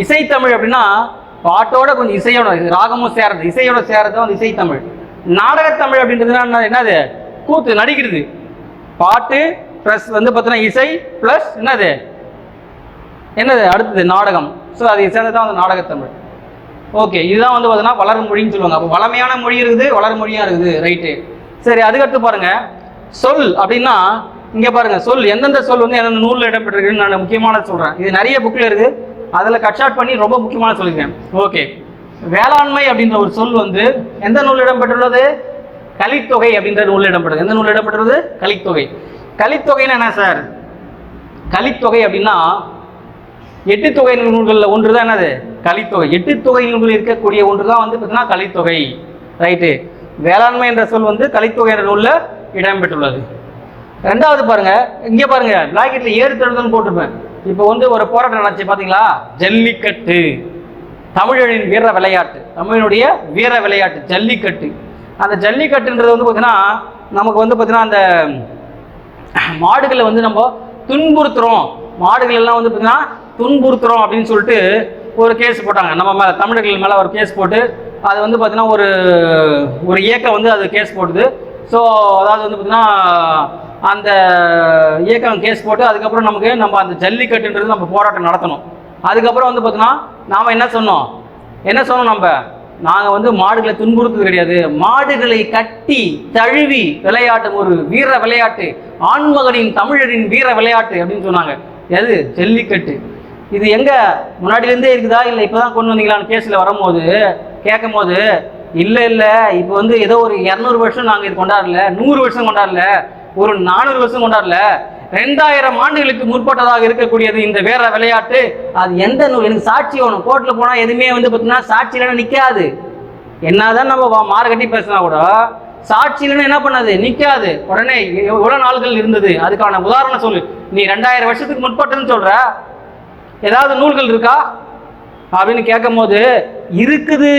இசைத்தமிழ் அப்படின்னா பாட்டோட கொஞ்சம் இசையோட ராகமும் சேரது, இசையோட சேரது வந்து இசைத்தமிழ். நாடகத்தமிழ் அப்படின்றதுனா என்னது? கூத்து, நடிக்கிறது. பாட்டு ப்ளஸ் வந்து பார்த்தீங்கன்னா இசை ப்ளஸ் என்னது அடுத்தது நாடகம். ஸோ அது சேர்ந்தது தான் வந்து நாடகத்தமிழ். ஓகே, இதுதான் வந்து பார்த்தீங்கன்னா வளரும் மொழின்னு சொல்லுவாங்க. அப்போ வளமையான மொழி இருக்குது, வளரும் மொழியாக இருக்குது. ரைட்டு. சரி, அதுக்கடுத்து பாருங்க சொல் அப்படின்னா இங்கே பாருங்க சொல். எந்தெந்த சொல் வந்து எந்தெந்த நூலில் இடம்பெற்றிருக்குன்னு நான் முக்கியமானது சொல்கிறேன். இது நிறைய புக்கில் இருக்குது, அதில் கட் ஷார்ட் பண்ணி ரொம்ப முக்கியமான சொல்லியிருக்கேன். ஓகே, வேளாண்மை அப்படின்ற ஒரு சொல் வந்து எந்த நூல் இடம்பெற்றுள்ளது? கலித்தொகை அப்படின்ற நூல் இடம்பெற்றது. எந்த நூல் இடம்பெற்றுள்ளது? கலித்தொகை. கலித்தொகைன்னு என்ன சார்? கலித்தொகை அப்படின்னா 8 தொகை நூல்களில் ஒன்று தான் என்னது? கலித்தொகை. 8 தொகை நூல்களில் இருக்கக்கூடிய ஒன்று தான் வந்து பார்த்தீங்கன்னா கலித்தொகை. ரைட்டு. வேளாண்மை என்ற சொல் வந்து கலித்தொகை என்ற நூலில் இடம்பெற்றுள்ளது. ரெண்டாவது பாருங்க, இங்கே பாருங்க பிளாக்கெட்ல ஏறு தழுவுதல்னு போட்டிருப்பேன். இப்போ வந்து ஒரு போராட்டம் நடந்துச்சு பார்த்தீங்களா? ஜல்லிக்கட்டு, தமிழனின் வீர விளையாட்டு, தமிழனுடைய வீர விளையாட்டு ஜல்லிக்கட்டு. அந்த ஜல்லிக்கட்டுன்றது வந்து பார்த்தீங்கன்னா நமக்கு வந்து பார்த்தீங்கன்னா அந்த மாடுகளை வந்து நம்ம துன்புறுத்துறோம், மாடுகள் எல்லாம் வந்து பார்த்தீங்கன்னா துன்புறுத்துறோம் அப்படின்னு சொல்லிட்டு ஒரு கேஸ் போட்டாங்க நம்ம மேலே, தமிழர்கள் மேலே ஒரு கேஸ் போட்டு அது வந்து பார்த்தீங்கன்னா ஒரு இயக்கம் வந்து அது கேஸ் போட்டுது. ஸோ அதாவது வந்து பார்த்தீங்கன்னா அந்த இயக்கம் கேஸ் போட்டு அதுக்கப்புறம் நம்ம அந்த ஜல்லிக்கட்டுன்றது நம்ம போராட்டம் நடத்தணும். அதுக்கப்புறம் வந்து பார்த்தீங்கன்னா நாம் என்ன சொன்னோம் நாங்கள் வந்து மாடுகளை துன்புறுத்துறது கிடையாது, மாடுகளை கட்டி தழுவி விளையாட்டும் ஒரு வீர விளையாட்டு, ஆண்மகனின் தமிழரின் வீர விளையாட்டு அப்படின்னு சொன்னாங்க. எது? ஜல்லிக்கட்டு. இது எங்க முன்னாடியிலேருந்தே இருக்குதா இல்லை இப்போதான் கொண்டு வந்தீங்களான்னு கேஸில் வரும்போது கேட்கும் போது இல்லை இப்போ வந்து ஏதோ ஒரு 200 வருஷம் நாங்கள் இது கொண்டாடல, 100 வருஷம் கொண்டாடல, ஒரு 400 வருஷம் கொண்டாடல, 2000 ஆண்டுகளுக்கு முற்பட்டதாக இருக்கக்கூடியது இந்த வேற விளையாட்டு. அது எந்த நூல்? எனக்கு சாட்சி வேணும். கோர்ட்டில் போனால் எதுவுமே வந்து பார்த்தீங்கன்னா சாட்சியில நிற்காது. என்னதான் நம்ம மார்கட்டி பேசினா கூட சாட்சியிலன்னு என்ன பண்ணாது? நிற்காது. உடனே எவ்வளோ நாள்கள் இருந்தது அதுக்கான உதாரணம் சொல்லு. நீ 2000 வருஷத்துக்கு முற்பட்டுன்னு சொல்ற, ஏதாவது நூல்கள் இருக்கா அப்படின்னு கேட்கும் போது இருக்குது.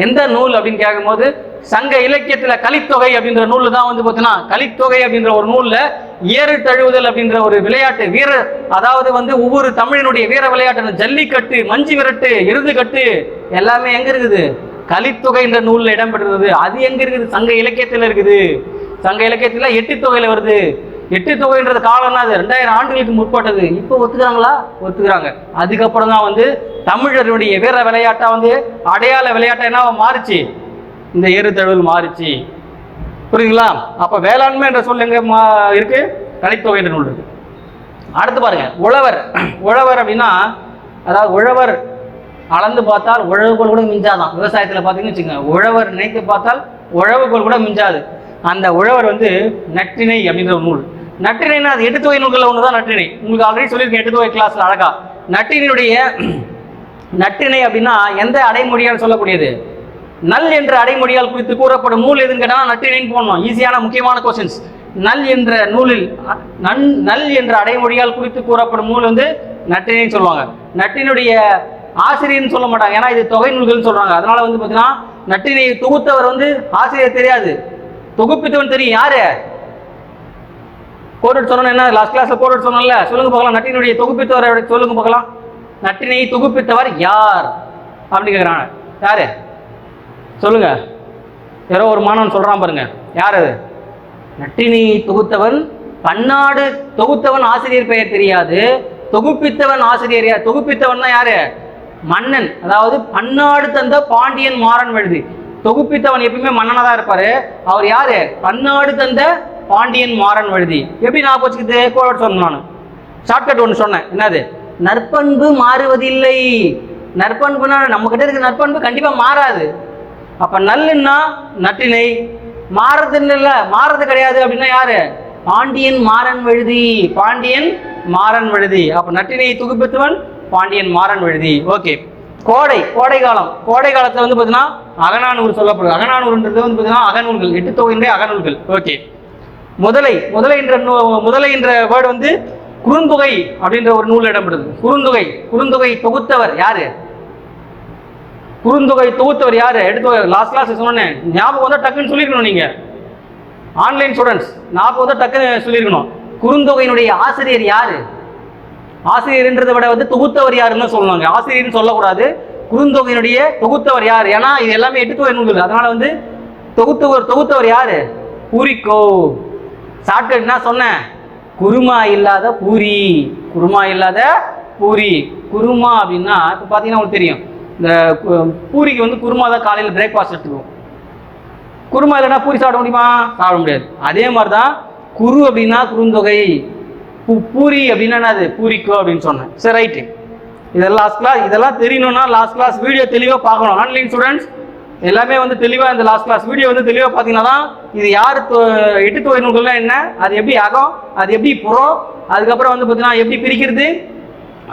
எந்த நூல் அப்படின்னு கேட்கும் போது சங்க இலக்கியத்துல கலித்தொகை அப்படின்ற நூல் தான் வந்து பார்த்தீங்கன்னா கலித்தொகை அப்படின்ற ஒரு நூல்ல ஏறு தழுவுதல் அப்படின்ற ஒரு விளையாட்டு வீர, அதாவது வந்து ஒவ்வொரு தமிழினுடைய வீர விளையாட்டு, ஜல்லிக்கட்டு, மஞ்சு விரட்டு, எருது கட்டு எல்லாமே எங்க இருக்குது? கலித்தொகை என்ற நூலில் இடம்பெற்றுள்ளது. அது எங்க இருக்குது? சங்க இலக்கியத்தில் இருக்குது. சங்க இலக்கியத்தில் எட்டுத்தொகையில வருது. எட்டுத்தொகைன்றது காலம்னா அது 2000 ஆண்டுகளுக்கு முற்பட்டது. இப்போ ஒத்துக்கிறாங்களா? ஒத்துக்கிறாங்க. அதுக்கப்புறம் தான் வந்து தமிழருடைய வீர விளையாட்டா வந்து அடையாள விளையாட்டா என்ன மாறுச்சு? இந்த ஏறுதழுவல் மாறுச்சு. புரியுதுங்களா? அப்ப வேளாண்மை என்ற சொல் எங்க இருக்கு? கலித்தொகை என்ற நூல் இருக்கு. அடுத்து பாருங்க, உழவர். உழவர் அப்படின்னா அதாவது உழவர் அளந்து பார்த்தால் உழவுகோல் கூட மிஞ்சாதான். விவசாயத்தில் பார்த்தீங்கன்னு வச்சுக்கோங்க, உழவர் நினைத்து பார்த்தால் உழவுகோல் கூட மிஞ்சாது. அந்த உழவர் வந்து நற்றிணை அப்படின்ற ஒரு நூல். நற்றிணைன்னா அது எட்டுத்தொகை நூல்களில் ஒன்று தான் நற்றிணை. உங்களுக்கு ஆல்ரெடி சொல்லியிருக்கேன் எட்டுத்தொகை கிளாஸ்ல அழகா. நற்றிணையுடைய நற்றிணை அப்படின்னா எந்த அடைமொழியால் சொல்லக்கூடியது? நல் என்ற அடைமொழியால் குறித்து கூறப்படும் நூல் எதுன்னு கேட்டால் நற்றிணைன்னு போடணும். ஈஸியான முக்கியமான கொஸ்டின்ஸ். நல் என்ற நூலில் நல் என்ற அடைமொழியால் குறித்து கூறப்படும் நூல் வந்து நற்றிணைன்னு சொல்லுவாங்க. நற்றினுடைய ஆசிரியர்னு சொல்ல மாட்டாங்க, ஏன்னா இது தொகை நூல்கள்னு சொல்றாங்க. அதனால வந்து பார்த்தீங்கன்னா நற்றினையை தொகுத்தவர் வந்து ஆசிரியர் தெரியாது, தொகுப்பித்தவன் தெரியும். யாரு? கோட் சொன்ன என்ன லாஸ்ட் கிளாஸ்ல கோட் சொன்னல, சொல்லுங்க பார்க்கலாம். நற்றினுடைய தொகுப்பித்தவர் சொல்லுங்க பார்க்கலாம். நற்றினையை தொகுப்பித்தவர் யார் அப்படின்னு கேட்குறாங்க. யாரு சொல்லுங்க? யாரோ ஒரு மாணவன் சொல்றான் பாருங்க. யார் அது? நற்றினையை தொகுத்தவன் பன்னாடு. தொகுத்தவன் ஆசிரியர் பெயர் தெரியாது, தொகுப்பித்தவன் ஆசிரியர். தொகுப்பித்தவன் தான் யாரு? மன்னன். அதாவது பன்னாடு தந்த பாண்டியன் மாறன் வழுதி. தொகுப்பித்தவன் எப்பயுமே மன்னனா தான் இருப்பாரு. அவர் யாரு? பன்னாடு தந்த பாண்டியன் மாறன் வழுதி. எப்படி நான் போச்சுக்கிது? கோட் சொன்னேன். நான் ஷார்ட்கட் ஒன்று சொன்னேன். என்னது? நற்பண்பு மாறுவதில்லை. நற்பண்புனா நம்ம கிட்ட இருக்க நற்பண்பு கண்டிப்பா மாறாது. அப்ப நல்லுன்னா நற்றினை, மாறுறது இல்ல, மாறுறது கிடையாது அப்படின்னா யாரு? பாண்டியன் மாறன் வழுதி. பாண்டியன் மாறன் வழுதி. அப்ப நற்றினையை தொகுப்பித்தவன் பாண்டியன் மாறன் வழுதி. ஓகே. கோடை காலம். கோடை காலத்துல வந்து பாத்தீங்கன்னா அகநானூறு சொல்லப்படுது. அகநானூறுன்றது வந்து பாத்தீங்கன்னா அகநூல்கள், எட்டுத்தொகையினுடைய அகநூல்கள். ஓகே. முதலை என்ற வேர்டு வந்து குறுந்தொகை அப்படின்ற ஒரு நூல் இடம்பெறுது. குறுந்தொகை தொகுத்தவர் யாரு? குறுந்தொகை தொகுத்தவர் யாரு? எடுத்து லாஸ்ட் கிளாஸ் சொன்னேன், ஞாபகம் வந்தா டக்குன்னு சொல்லிருக்கணும். நீங்க ஆன்லைன் ஸ்டூடெண்ட்ஸ் ஞாபகம் வந்தா டக்குன்னு சொல்லிருக்கணும். குறுந்தொகையினுடைய ஆசிரியர் யாரு? ஆசிரியர்ன்றதை விட வந்து தொகுத்தவர் யாருன்னு சொல்லுவாங்க. ஆசிரியர்னு சொல்லக்கூடாது. குறுந்தொகையினுடைய தொகுத்தவர் யார்? ஏன்னா இது எல்லாமே எட்டுத்தொகை நூல்கள். அதனால வந்து தொகுத்தவர் யாரு? பூரிக்கோ. ஷார்ட்கட் என்ன சொன்னேன்? குருமா இல்லாத பூரி. குருமா இல்லாத பூரி. குருமா அப்படின்னா இப்போ பார்த்தீங்கன்னா உங்களுக்கு தெரியும், இந்த பூரிக்கு வந்து குருமா தான் காலையில் பிரேக்ஃபாஸ்ட் எடுத்துக்குவோம். குருமா இல்லைன்னா பூரி சாப்பிட முடியுமா? சாப்பிட முடியாது. அதே மாதிரி தான் குரு அப்படின்னா குறுந்தொகை, பூரி அப்படின்னா அது பூரிக்கோ அப்படின்னு சொன்னேன். சரி, ரைட்டு. இதெல்லாம் லாஸ்ட் கிளாஸ், இதெல்லாம் தெரியணும்னா லாஸ்ட் கிளாஸ் வீடியோ தெளிவாக பார்க்கணும். ஆன்லைன் ஸ்டூடெண்ட்ஸ் எல்லாமே வந்து தெளிவாக இந்த லாஸ்ட் கிளாஸ் வீடியோ வந்து தெளிவாக பார்த்தீங்கன்னா தான் இது யார் எட்டுத்தொகை நூல்கள்லாம் என்ன, அது எப்படி அகம், அது எப்படி புறம், அதுக்கப்புறம் வந்து பார்த்தீங்கன்னா எப்படி பிரிக்கிறது,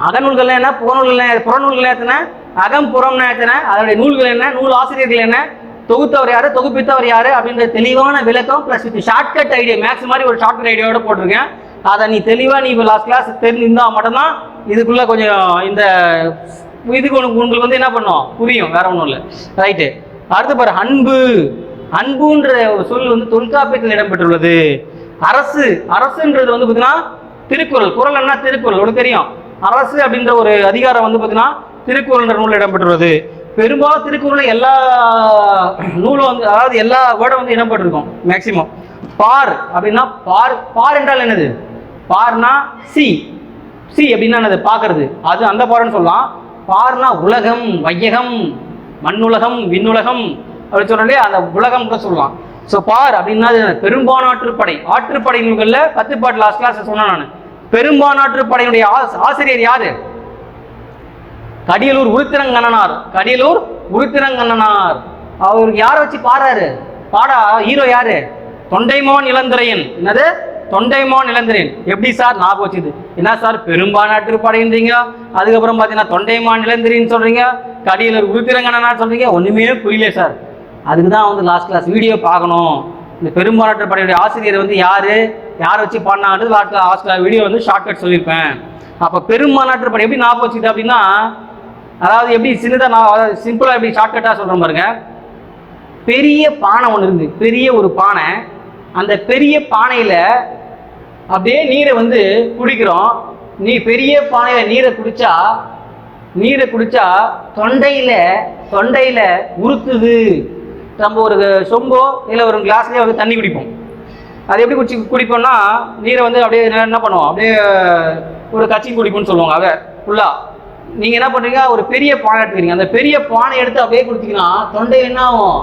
அகநூல்கள் என்ன, புறநூல்கள் எத்தனை, அகம் புறம்னா எத்தனை, அதனுடைய நூல்கள் என்ன, நூல் ஆசிரியர்கள் என்ன, தொகுத்தவர் யாரு, தொகுப்பித்தவர் யாரு அப்படின்ற தெளிவான விளக்கம் plus with shortcut idea, maths மாதிரி ஒரு ஷார்ட்கட் ஐடியாவோட போட்டிருக்கேன். அதை நீ தெளிவாக நீ இப்போ லாஸ்ட் கிளாஸ் தெரிஞ்சிருந்தா மட்டும்தான் இதுக்குள்ள கொஞ்சம் இந்த இதுக்கு உங்களுக்கு வந்து என்ன பண்ணும், புரியும். வேற ஒன்றும் இல்லை. ரைட்டு. அடுத்து பாரு, அன்புன்ற சொல் வந்து தொல்காப்பியத்தில் இடம்பெற்றுள்ளது. அரசுன்றது வந்து பார்த்தீங்கன்னா திருக்குறள். குறள் என்ன? திருக்குறள். உனக்கு தெரியும். அரசு அப்படின்ற ஒரு அதிகாரம் வந்து பார்த்தீங்கன்னா திருக்குறள்ன்ற நூல் இடம்பெற்றுள்ளது. பெரும்பாலும் திருக்குறள் எல்லா நூலும் வந்து, அதாவது எல்லா வேர்டும் வந்து இடம்பெற்றிருக்கும் மேக்சிமம். பார் அப்படின்னா பார் என்றால் என்னது? பார்னா சி அப்படின்னா என்னது? பார்க்கறது. அது அந்த பார்ன்னு சொல்லலாம். பார்னா உலகம், வையகம், மண்ணுலகம், விண்ணுலகம் அப்படின்னு சொல்றே அந்த உலகம் கூட சொல்லலாம். ஸோ பார் அப்படின்னா பெரும்பானாற்றுப்படை. ஆற்றுப்படை நூல்களில் 10 பாட்டு லாஸ்ட் கிளாஸ் சொன்னேன் நான். பெரும்பானாற்றுப்படையினுடைய ஆசிரியர் யாரு? கடியலூர் உருத்திரங்கண்ணனார். அவருக்கு யாரை வச்சு பாடுறாரு? ஹீரோ யாரு? தொண்டைமான் இளந்திரையன். என்னது? தொண்டைமான் இளந்திரையன். எப்படி சார் ஞாபகம் வச்சுது? என்ன சார் பெரும்பானாற்றுப்படைன்றீங்க, அதுக்கப்புறம் பார்த்தீங்கன்னா தொண்டைமான் இளந்திரையன் சொல்றீங்க, கடியலூர் உருத்திரங்கண்ணனார் சொல்றீங்க, ஒண்ணுமே புரியல சார். அதுக்கு தான் வந்து லாஸ்ட் கிளாஸ் வீடியோ பார்க்கணும். இந்த பெரும்பானாற்றுப்படையுடைய ஆசிரியர் வந்து யாரை வச்சு பாடினாங்கிறது லாஸ்ட் வீடியோ வந்து ஷார்ட்கட் சொல்லியிருப்பேன். அப்போ பெரும்பானாற்றுப்படை எப்படி ஞாபகம் வச்சுது அப்படின்னா, அதாவது எப்படி சின்னதாக நான் சிம்பிளாக எப்படி ஷார்ட்கட்டாக சொல்கிறேன் பாருங்க. பெரிய பானை ஒன்று இருந்து, பெரிய ஒரு பானை. அந்த பெரிய பானையில் அப்படியே நீரை வந்து குடிக்கிறோம். நீ பெரிய பானையில் நீரை குடிச்சா நீரை குடிச்சா தொண்டையில உறுத்துது. நம்ம ஒரு சொம்போ இல்லை ஒரு கிளாஸ்லேயே வந்து தண்ணி குடிப்போம். அது எப்படி குடிப்போம்னா நீரை வந்து அப்படியே என்ன பண்ணுவோம், அப்படியே ஒரு கச்சி குடிப்போம்னு சொல்லுவாங்க. அதை ஃபுல்லாக நீங்கள் என்ன பண்ணுறீங்க, ஒரு பெரிய பானை எடுத்துக்கிறீங்க. அந்த பெரிய பானை எடுத்து அப்படியே குடிச்சிங்கன்னா தொண்டை என்ன ஆகும்,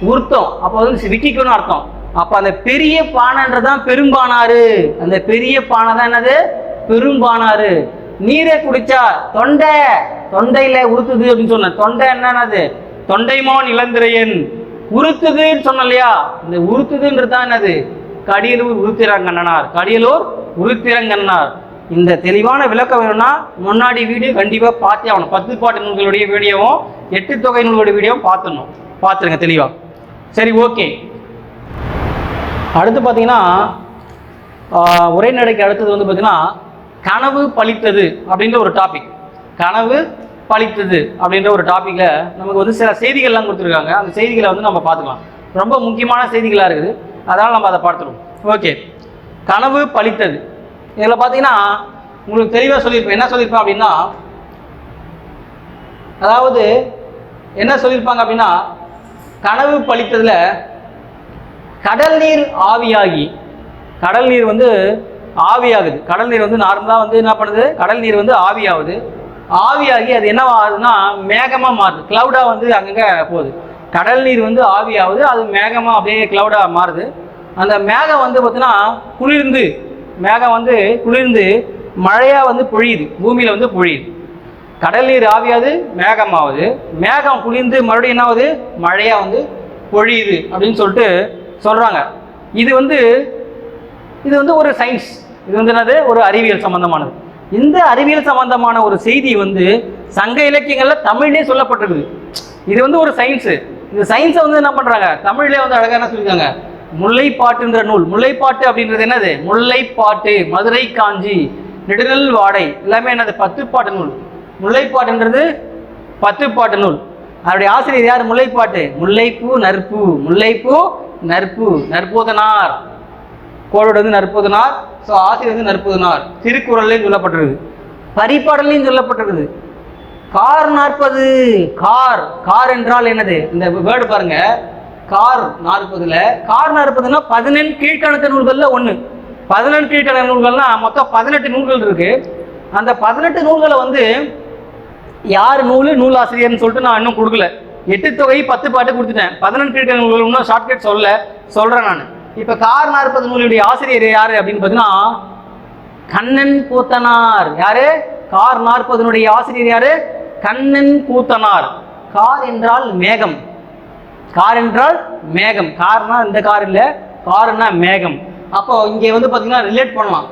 உறுத்தம். அப்போ வந்து விக்கிக்கணும்னு அர்த்தம். அப்போ அந்த பெரிய பானைன்றதான் பெரும்பானாறு. அந்த பெரிய பானை தான் என்னது, பெரும்பானாறு. நீரை குடிச்சா தொண்டையில உறுத்துது அப்படின்னு சொன்ன. தொண்டை என்னது, தொண்டைமான் இளந்திரையன் உறுத்துதுன்னு சொன்ன இல்லையா. இந்த உறுத்துதுன்றது தான் என்னது, கடியலூர் உருத்திரங்கண்ணனார். இந்த தெளிவான விளக்கம் வேணும்னா முன்னாடி வீடியோ கண்டிப்பாக பார்த்தே ஆகணும். 10 பாட்டு நூல்களுடைய வீடியோவும் 8 தொகை நூல்களுடைய வீடியோவும் பார்த்துருங்க தெளிவாக. சரி, ஓகே. அடுத்து பார்த்தீங்கன்னா உரைநடைக்கு அடுத்தது வந்து பார்த்தீங்கன்னா கனவு பழித்தது அப்படின்ற ஒரு டாபிக். கனவு பழித்தது அப்படின்ற ஒரு டாப்பிக்கில் நமக்கு வந்து சில செய்திகள்லாம் கொடுத்துருக்காங்க. அந்த செய்திகளை வந்து நம்ம பார்த்துக்கலாம். ரொம்ப முக்கியமான செய்திகளாக இருக்குது, அதனால் நம்ம அதை பார்த்துருவோம். ஓகே, கனவு பழித்தது. இதில் பார்த்தீங்கன்னா உங்களுக்கு தெளிவாக சொல்லியிருப்பேன். என்ன சொல்லியிருப்பேன் அப்படின்னா, அதாவது என்ன சொல்லியிருப்பாங்க அப்படின்னா, கனவு பழித்ததில் கடல் நீர் ஆவியாகி, கடல் நீர் வந்து ஆவியாகுது. கடல் நீர் வந்து நார்மலாக வந்து என்ன பண்ணுது, கடல் நீர் வந்து ஆவியாகி அது என்ன ஆகுதுன்னா மேகமாக மாறுது. கிளவுடாக வந்து அங்கங்கே போகுது. கடல் நீர் வந்து ஆவியாகுது, அது மேகமாக அப்படியே கிளவுடாக மாறுது. அந்த மேகம் வந்து பார்த்தீங்கன்னா மேகம் வந்து குளிர்ந்து மழையாக வந்து பொழியுது, பூமியில் வந்து பொழியுது. கடல் நீர் ஆவியாது, மேகமாகுது. மேகம் குளிர்ந்து மறுபடியும் என்ன ஆகுது, மழையாக வந்து பொழியுது அப்படின்னு சொல்லிட்டு சொல்கிறாங்க. இது வந்து ஒரு சயின்ஸ். இது வந்து என்னது, ஒரு அறிவியல் சம்பந்தமானது. இந்த அறிவியல் சம்பந்தமான ஒரு செய்தி வந்து சங்க இலக்கியங்களில் தமிழ்லேயே சொல்லப்பட்டிருக்குது. இது வந்து ஒரு சயின்ஸு. இந்த சயின்ஸை வந்து என்ன பண்ணுறாங்க, தமிழ்லேயே வந்து அழகாக என்ன சொல்லியிருக்காங்க, முல்லைப்பாட்டுன்ற நூல். முல்லைப்பாட்டு அப்படின்றது என்னது, முல்லைப்பாட்டு, மதுரை காஞ்சி, நெடுநல் வாடை எல்லாமே என்னது, 10 பாட்டு நூல். முல்லைப்பாட்டுன்றது 10 பாட்டு நூல். அவருடைய ஆசிரியர் யார், முல்லைப்பாட்டு, முல்லைப்பூ நற்பு நற்பூதனார். கோளோட வந்து நற்பூதனார். ஸோ ஆசிரியர் வந்து நற்பூதனார். திருக்குறள்லையும் சொல்லப்பட்டிருக்குது, பரிபாடலையும் சொல்லப்பட்டிருக்குது. கார் 40. கார் என்றால் என்னது, இந்த வேர்டு பாருங்க, கார் 40ல கார் 40னா 18 கீழ்கணக்கு நூல்கள்ல ஒன்று. 18 கீழ்கணக்கு நூல்கள்னா மொத்தம் 18 நூல்கள் இருக்கு. அந்த 18 நூல்களை வந்து யார் நூலாசிரியர்னு சொல்லிட்டு நான் இன்னும் கொடுக்கல. 8 தொகை 10 பாட்டு கொடுத்துட்டேன். 18 கீழ்கணக்கு நூல்கள் இன்னும் ஷார்ட்கட் சொல்றேன் நான். இப்போ கார் 40 நூலுடைய ஆசிரியர் யாரு அப்படின்னு பார்த்தீங்கன்னா கண்ணன் கூத்தனார். யாரு, கார் 40 ஆசிரியர் யாரு, கண்ணன் கூத்தனார். கார் என்றால் மேகம். கார்னா இந்த கார் இல்லை, கார்னா மேகம். அப்போ இங்கே வந்து பார்த்தீங்கன்னா ரிலேட் பண்ணலாம்.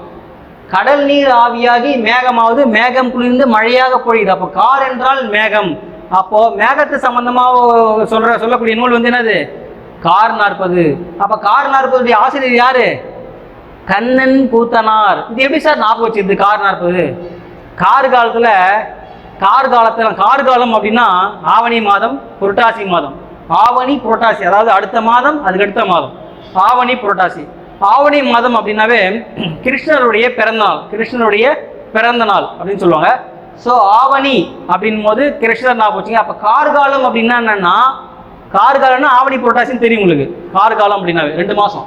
கடல் நீர் ஆவியாகி மேகமாவது, மேகம் குளிர்ந்து மழையாக பொழியுது. அப்போ கார் என்றால் மேகம். அப்போ மேகத்து சம்பந்தமாக சொல்லக்கூடிய நூல் வந்து என்னது, கார் 40. அப்போ கார் 40 ஆசிரியர் யாரு, கண்ணன் கூத்தனார். இது எப்படி சார் ஞாபகம் வச்சிருது, கார் 40? கார்காலம் அப்படின்னா ஆவணி மாதம், புரட்டாசி மாதம். ஆவணி புரட்டாசி, அதாவது அடுத்த மாதம், அதுக்கு அடுத்த மாதம் ஆவணி புரட்டாசி. ஆவணி மாதம் அப்படின்னாவே கிருஷ்ணருடைய பிறந்த நாள் அப்படின்னு சொல்லுவாங்க. ஸோ ஆவணி அப்படின் போது கிருஷ்ணர் ஞாபகம் வச்சுங்க. அப்போ கார்காலம் அப்படின்னா என்னன்னா, கார்காலம்னா ஆவணி புரட்டாசின்னு தெரியும் உங்களுக்கு. கார்காலம் அப்படின்னாவே 2 மாதம்.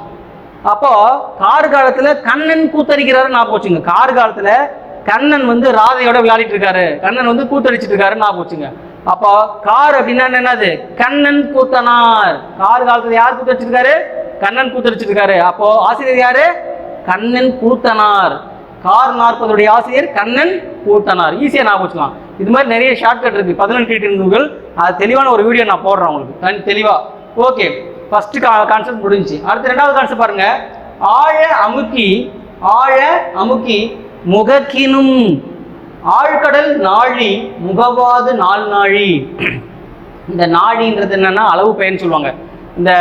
அப்போ கார்காலத்தில் கண்ணன் கூத்தடிக்கிறாரு ஞாபகம் வச்சுங்க. கார்காலத்தில் கண்ணன் வந்து ராதையோட விளையாடிட்டு இருக்காரு, கண்ணன் வந்து கூத்தடிச்சிட்டு இருக்காரு ஞாபகம் வச்சுங்க. அப்போ கார் அப்படின்னா என்னது, கண்ணன் கூத்தனார். கார் காலத்துல யார் கூத்தடிச்சிருக்காரு, கண்ணன் கூத்தடிச்சிருக்காரு. அப்போ ஆசிரியர் யாரு, கண்ணன் கூத்தனார். கார் 40 ஆசிரியர் கண்ணன் கூத்தனார். ஈஸியா ஞாபகம் வச்சுக்கலாம். இது மாதிரி நிறைய ஷார்ட்கட் இருக்கு, 18 கீழ்கணக்கு நூல்கள். அது தெளிவான ஒரு வீடியோ நான் போடுறேன் உங்களுக்கு தெளிவா. ஓகே, ஃபர்ஸ்ட் கான்செப்ட் முடிஞ்சு. அடுத்து 2வது கான்செப்ட் பாருங்க. ஆழ அமுக்கி முகக்கினும் ஆழ்கடல் நாழி முகவாது நாழி. இந்த நாழின்றது என்னன்னா அளவு பெயர்னு சொல்லுவாங்க. இந்த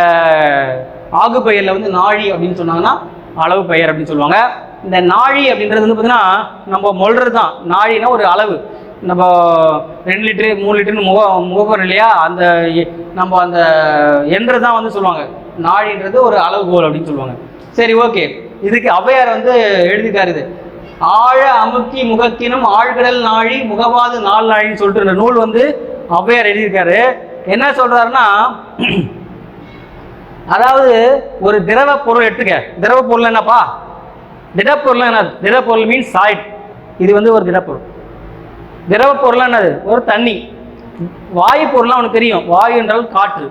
ஆகு பெயர்ல வந்து நாழி அப்படின்னு சொன்னாங்கன்னா அளவு பெயர் அப்படின்னு சொல்லுவாங்க. இந்த நாழி அப்படின்றது வந்து பார்த்தீங்கன்னா நம்ம மொழ்றது தான். நாழின்னா ஒரு அளவு. நம்ம 2 லிட்டரு 3 லிட்டருன்னு முகப்போம் இல்லையா, அந்த நம்ம அந்த என்று தான் வந்து சொல்லுவாங்க. நாழின்றது ஒரு அளவுகோல் அப்படின்னு சொல்லுவாங்க. சரி, ஓகே. இதுக்கு ஔவையார் வந்து எழுதிட்டாரு. இது ஆழ அமுக்கி முகக்கினும் ஆழ்கடல் நாழி முகவாது நாள் நாழின்னு சொல்லிட்டு இந்த நூல் வந்து ஔவையார் எழுதியிருக்காரு. என்ன சொல்றாருன்னா, அதாவது ஒரு திரவ பொருள் எடுத்துக்க. திரவ பொருள் என்னப்பா? திடப்பொருள் என்ன? திடப்பொருள் மீன்ஸ் சாலிட். இது வந்து ஒரு திடப்பொருள். திரவ பொருள் என்னது? ஒரு தண்ணி. வாயு பொருள்லாம் உனக்கு தெரியும், வாயு என்றால் காற்று.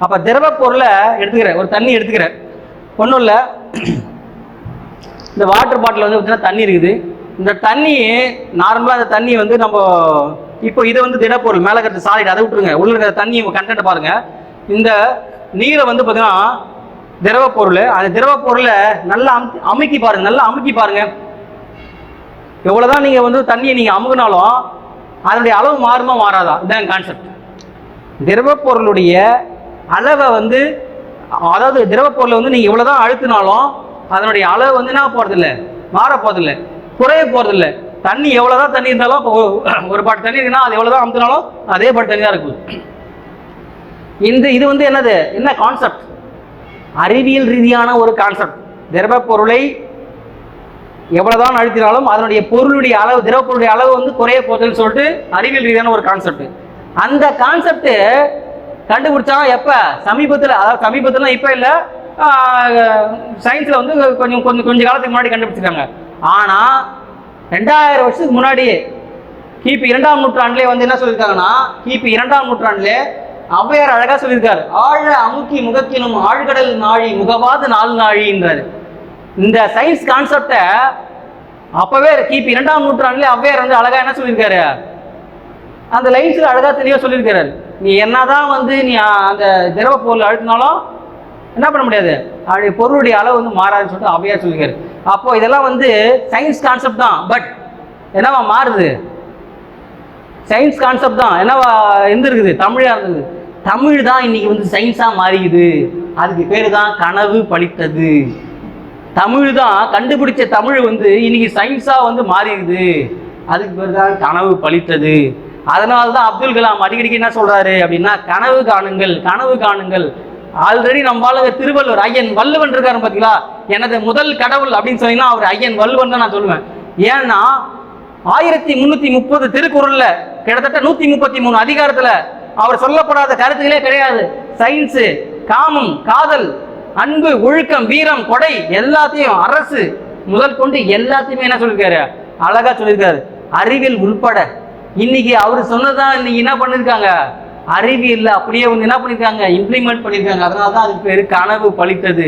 அப்ப திரவ பொருளை எடுத்துக்கிற, ஒரு தண்ணி எடுத்துக்கிற, ஒன்றும் இல்லை, இந்த வாட்டர் பாட்டில் வந்து பார்த்தீங்கன்னா தண்ணி இருக்குது. இந்த தண்ணி நார்மலாக அந்த தண்ணி வந்து நம்ம இப்போ இது வந்து திடப்பொருள், மேலே இருக்கிறது சாலிட், அதை விட்டுருங்க. உள்ள இருக்கிற தண்ணி கண்டென்ட் பாருங்க. இந்த நீரை வந்து பார்த்தீங்கன்னா திரவ பொருள். அந்த திரவ பொருளை நல்லா அமுக்கி பாருங்க, நல்லா அமுக்கி பாருங்க. எவ்வளோதான் நீங்கள் வந்து தண்ணியை நீங்கள் அமுகினாலும் அதனுடைய அளவு மாறுமா மாறாதா? இதுதான் கான்செப்ட். திரவ பொருளுடைய அளவை வந்து, அதாவது திரவ பொருளை வந்து நீங்கள் எவ்வளோதான் அழுத்தினாலும் அதனுடைய அளவு வந்து என்ன போகிறதில்ல, மாற போகிறதில்ல, குறைய போகிறதில்ல. தண்ணி எவ்வளோதான் தண்ணி இருந்தாலும், ஒரு பாட்டு தண்ணி இருக்குன்னா அது எவ்வளோதான் அமுத்தினாலும் அதே பாட்டு தண்ணி தான் இருக்கும். இது வந்து என்னது, என்ன கான்செப்ட்? அறிவியல் ரீதியான ஒரு கான்செப்ட். திரவ பொருளை எவ்வளவுதான் அழுத்தினாலும் அதனுடைய பொருளுடைய அளவு, திரவ பொருளுடைய அளவு வந்து குறைய போகுதுன்னு சொல்லிட்டு அறிவியல் ரீதியான ஒரு கான்செப்ட். அந்த கான்செப்ட் கண்டுபிடிச்சா எப்ப? சமீபத்தில், அதாவது சமீபத்தில் இப்ப இல்ல, சயின்ஸ்ல வந்து கொஞ்ச காலத்துக்கு முன்னாடி கண்டுபிடிச்சிருக்காங்க. ஆனா 2000 வருஷத்துக்கு முன்னாடியே கிபி 2ஆம் நூற்றாண்டிலே வந்து என்ன சொல்லியிருக்காங்கன்னா, கிபி 2ஆம் நூற்றாண்டிலே ஔவையார் அழகா சொல்லியிருக்காரு, ஆழ அமுக்கி முகக்கினும் ஆழ்கடல் நாழி முகவாது நாள் நாழின்றாரு. இந்த சயின்ஸ் கான்செப்டை அப்பவே கிபி 2ஆம் நூற்றாண்டிலே ஔவையார் வந்து அழகா என்ன சொல்லியிருக்காரு, அந்த லைன்ஸ்ல அழகா தெளிவா சொல்லியிருக்காரு. நீ என்னதான் வந்து நீ அந்த திரவ பொருள் அழுத்தினாலும் என்ன பண்ண முடியாது, அவருடைய பொருளுடைய அளவு வந்து மாறாதுன்னு சொல்லிட்டு ஔவையார் சொல்லியிருக்காரு. அப்போ இதெல்லாம் வந்து சயின்ஸ் கான்செப்ட் தான். பட் என்னவா மாறுது? சயின்ஸ் கான்செப்ட் தான் என்னவா இருந்திருக்குது, தமிழா இருந்தது. தமிழ் தான் இன்னைக்கு வந்து சயின்ஸா மாறிக்குது. அதுக்கு பேரு தான் கனவு பழித்தது. தமிழ் தான் கண்டுபிடிச்ச தமிழ் வந்து இன்னைக்கு சயின்ஸா வந்து மாறிடுது. அதுக்கு பேர் தான் கனவு பழித்தது. அதனால தான் அப்துல் கலாம் அடிக்கடிக்கு என்ன சொல்றாரு அப்படின்னா, கனவு காணுங்கள், கனவு காணுங்கள். ஆல்ரெடி நம்மளால திருவள்ளுவர், ஐயன் வள்ளுவன் இருக்காரு பார்த்தீங்களா, எனது முதல் கடவுள் அப்படின்னு சொன்னீங்கன்னா அவர் ஐயன் வள்ளுவன் தான் நான் சொல்லுவேன். ஏன்னா 1330 திருக்குறள்ல கிட்டத்தட்ட 133 அதிகாரத்துல அவர் சொல்லப்படாத கருத்துக்களே கிடையாது. சயின்ஸ், காமம், காதல், அன்பு, ஒழுக்கம், வீரம், கொடை எல்லாத்தையும், அரசு முதல் கொண்டு எல்லாத்தையுமே என்ன சொல்லியிருக்காரு, அழகா சொல்லியிருக்காரு. அறிவியல் உள்பட இன்னைக்கு அவர் சொன்னதான் இன்னைக்கு என்ன பண்ணிருக்காங்க, அறிவியல்ல அப்படியே வந்து என்ன பண்ணிருக்காங்க, இம்ப்ளிமெண்ட் பண்ணிருக்காங்க. அதனாலதான் அதுக்கு பேரு கனவு பழித்தது.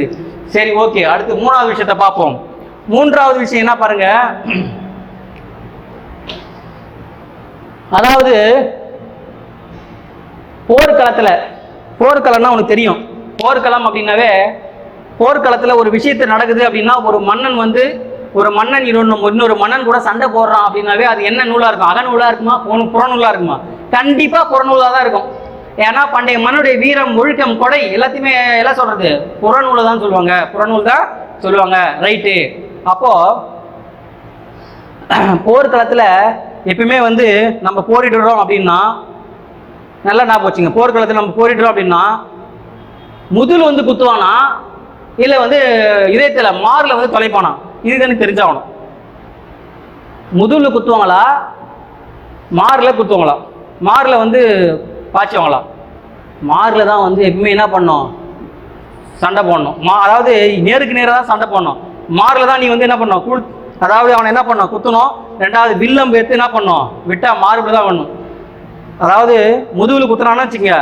சரி, ஓகே, அடுத்து 3வது விஷயத்தை பார்ப்போம். 3வது விஷயம் என்ன பாருங்க, அதாவது போர்க்களம்னா உனக்கு தெரியும். போர்க்களம் அப்படின்னாவே, போர்க்களத்துல ஒரு விஷயத்தை நடக்குது அப்படின்னா, ஒரு மன்னன் வந்து ஒரு மன்னன் இன்னொரு மன்னன் கூட சண்டை போடுறான் அப்படின்னாவே அது என்ன நூலா இருக்கும், அகநூலா இருக்குமா, புறநூலா இருக்குமா? கண்டிப்பா புறநூலா தான் இருக்கும். ஏன்னா பண்டைய மன்னுடைய வீரம், ஒழுக்கம், கொடை எல்லாத்தையுமே எல்லாம் சொல்றது புறநூலை தான் சொல்லுவாங்க, புறநூல் தான் சொல்லுவாங்க. ரைட்டு. அப்போ போர்க்களத்துல எப்பயுமே வந்து நம்ம போரிடுறோம் அப்படின்னா, நல்லா ஞாபகம் வச்சுங்க, போர்க்களத்தில் நம்ம போரிடுறோம் அப்படின்னா முதுல் வந்து குத்துவானா இல்லை வந்து இதயத்துல மார்ல வந்து தொலைப்பானா, இதுன்னு தெரிஞ்சாகணும். முதுல குத்துவாங்களா, மார்ல குத்துவாங்களா? மார்ல வந்து பாய்ச்சுவாங்களா? மார்ல தான் வந்து எப்பவுமே என்ன பண்ணோம், சண்டை போடணும். அதாவது நேருக்கு நேராக தான் சண்டை போடணும். மார்ல தான் நீ வந்து என்ன பண்ணணும், அதாவது அவனை என்ன பண்ணோம், குத்தணும். 2வது வில்லம் எடுத்து என்ன பண்ணோம், விட்டா மார்பில் தான் வரணும். அதாவது முதுகுல குத்துனான்னு வச்சுங்க,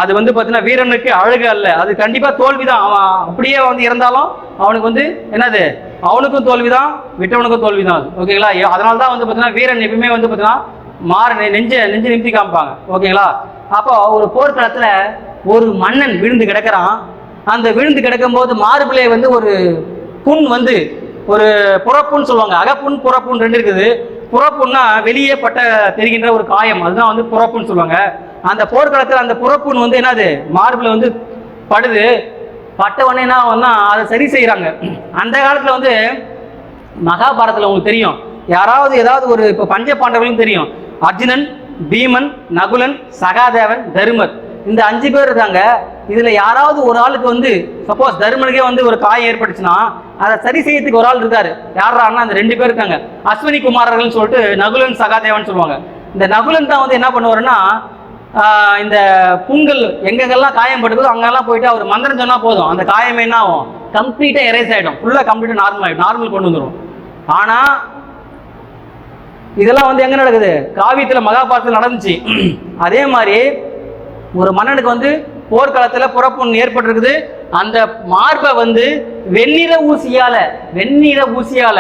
அது வந்து பார்த்தீங்கன்னா வீரனுக்கு அழகு அல்ல, அது கண்டிப்பாக தோல்வி தான். அவன் அப்படியே வந்து இறந்தாலும் அவனுக்கு வந்து என்னது, அவனுக்கும் தோல்வி தான், விட்டவனுக்கும் தோல்வி தான். ஓகேங்களா? அதனால தான் வந்து பார்த்தீங்கன்னா வீரன் எப்பயுமே வந்து பார்த்தீங்கன்னா நெஞ்சு நிமித்தி காமிப்பாங்க. ஓகேங்களா? அப்போ ஒரு போர்க்களத்தில் ஒரு மன்னன் விழுந்து கிடக்கிறான். அந்த விழுந்து கிடக்கும் போது மார்பிலே வந்து ஒரு புண் வந்து, ஒரு புறப்புன்னு சொல்லுவாங்க, அகப்புண் புறப்புண் 2 இருக்குது. புறப்புண்ணா வெளியே பட்ட தெரிகின்ற ஒரு காயம், அதுதான் வந்து புறப்புன்னு சொல்லுவாங்க. அந்த போர்க்களத்தில் அந்த புறப்புண் வந்து என்னது, மார்பில் வந்து படுது. பட்டவொடனே என்ன ஆகும்னா அதை சரி செய்கிறாங்க. அந்த காலத்தில் வந்து மகாபாரதத்தில் உங்களுக்கு தெரியும், யாராவது ஏதாவது ஒரு, இப்போ பஞ்ச பாண்டவர்களும் தெரியும், அர்ஜுனன், பீமன், நகுலன், சகாதேவன், தருமர், இந்த 5 பேர் இருக்காங்க. இதுல யாராவது ஒரு ஆளுக்கு வந்து சப்போஸ் தருமனுக்கே வந்து ஒரு காயம் ஏற்பட்டுச்சுன்னா அதை சரி செய்யறதுக்கு ஒரு ஆள் இருக்காரு. யாரான்னா அந்த 2 பேர் இருக்காங்க, அஸ்வினி குமாரர்கள் சொல்லிட்டு நகுலன் சகாதேவன் சொல்லுவாங்க. இந்த நகுலன் தான் வந்து என்ன பண்ணுவாருன்னா இந்த புண்கள் எங்கெங்கெல்லாம் காயம் பட்டுக்குதோ அங்கெல்லாம் போயிட்டு அவர் மந்திரம் சொன்னா போதும், அந்த காயமே என்ன ஆகும், கம்ப்ளீட்டா எரேஸ் ஆயிடும், ஃபுல்லா கம்ப்ளீட்டா நார்மல் ஆயிடும், நார்மல் கொண்டு வந்துடும். ஆனா இதெல்லாம் வந்து எங்க நடக்குது, காவியத்துல மகாபாரதத்தில் நடந்துச்சு. அதே மாதிரி ஒரு மன்னனுக்கு வந்து போர்க்காலத்துல புறப்புண் ஏற்பட்டிருக்குது. அந்த மார்பை வந்து வெண்ணிற ஊசியால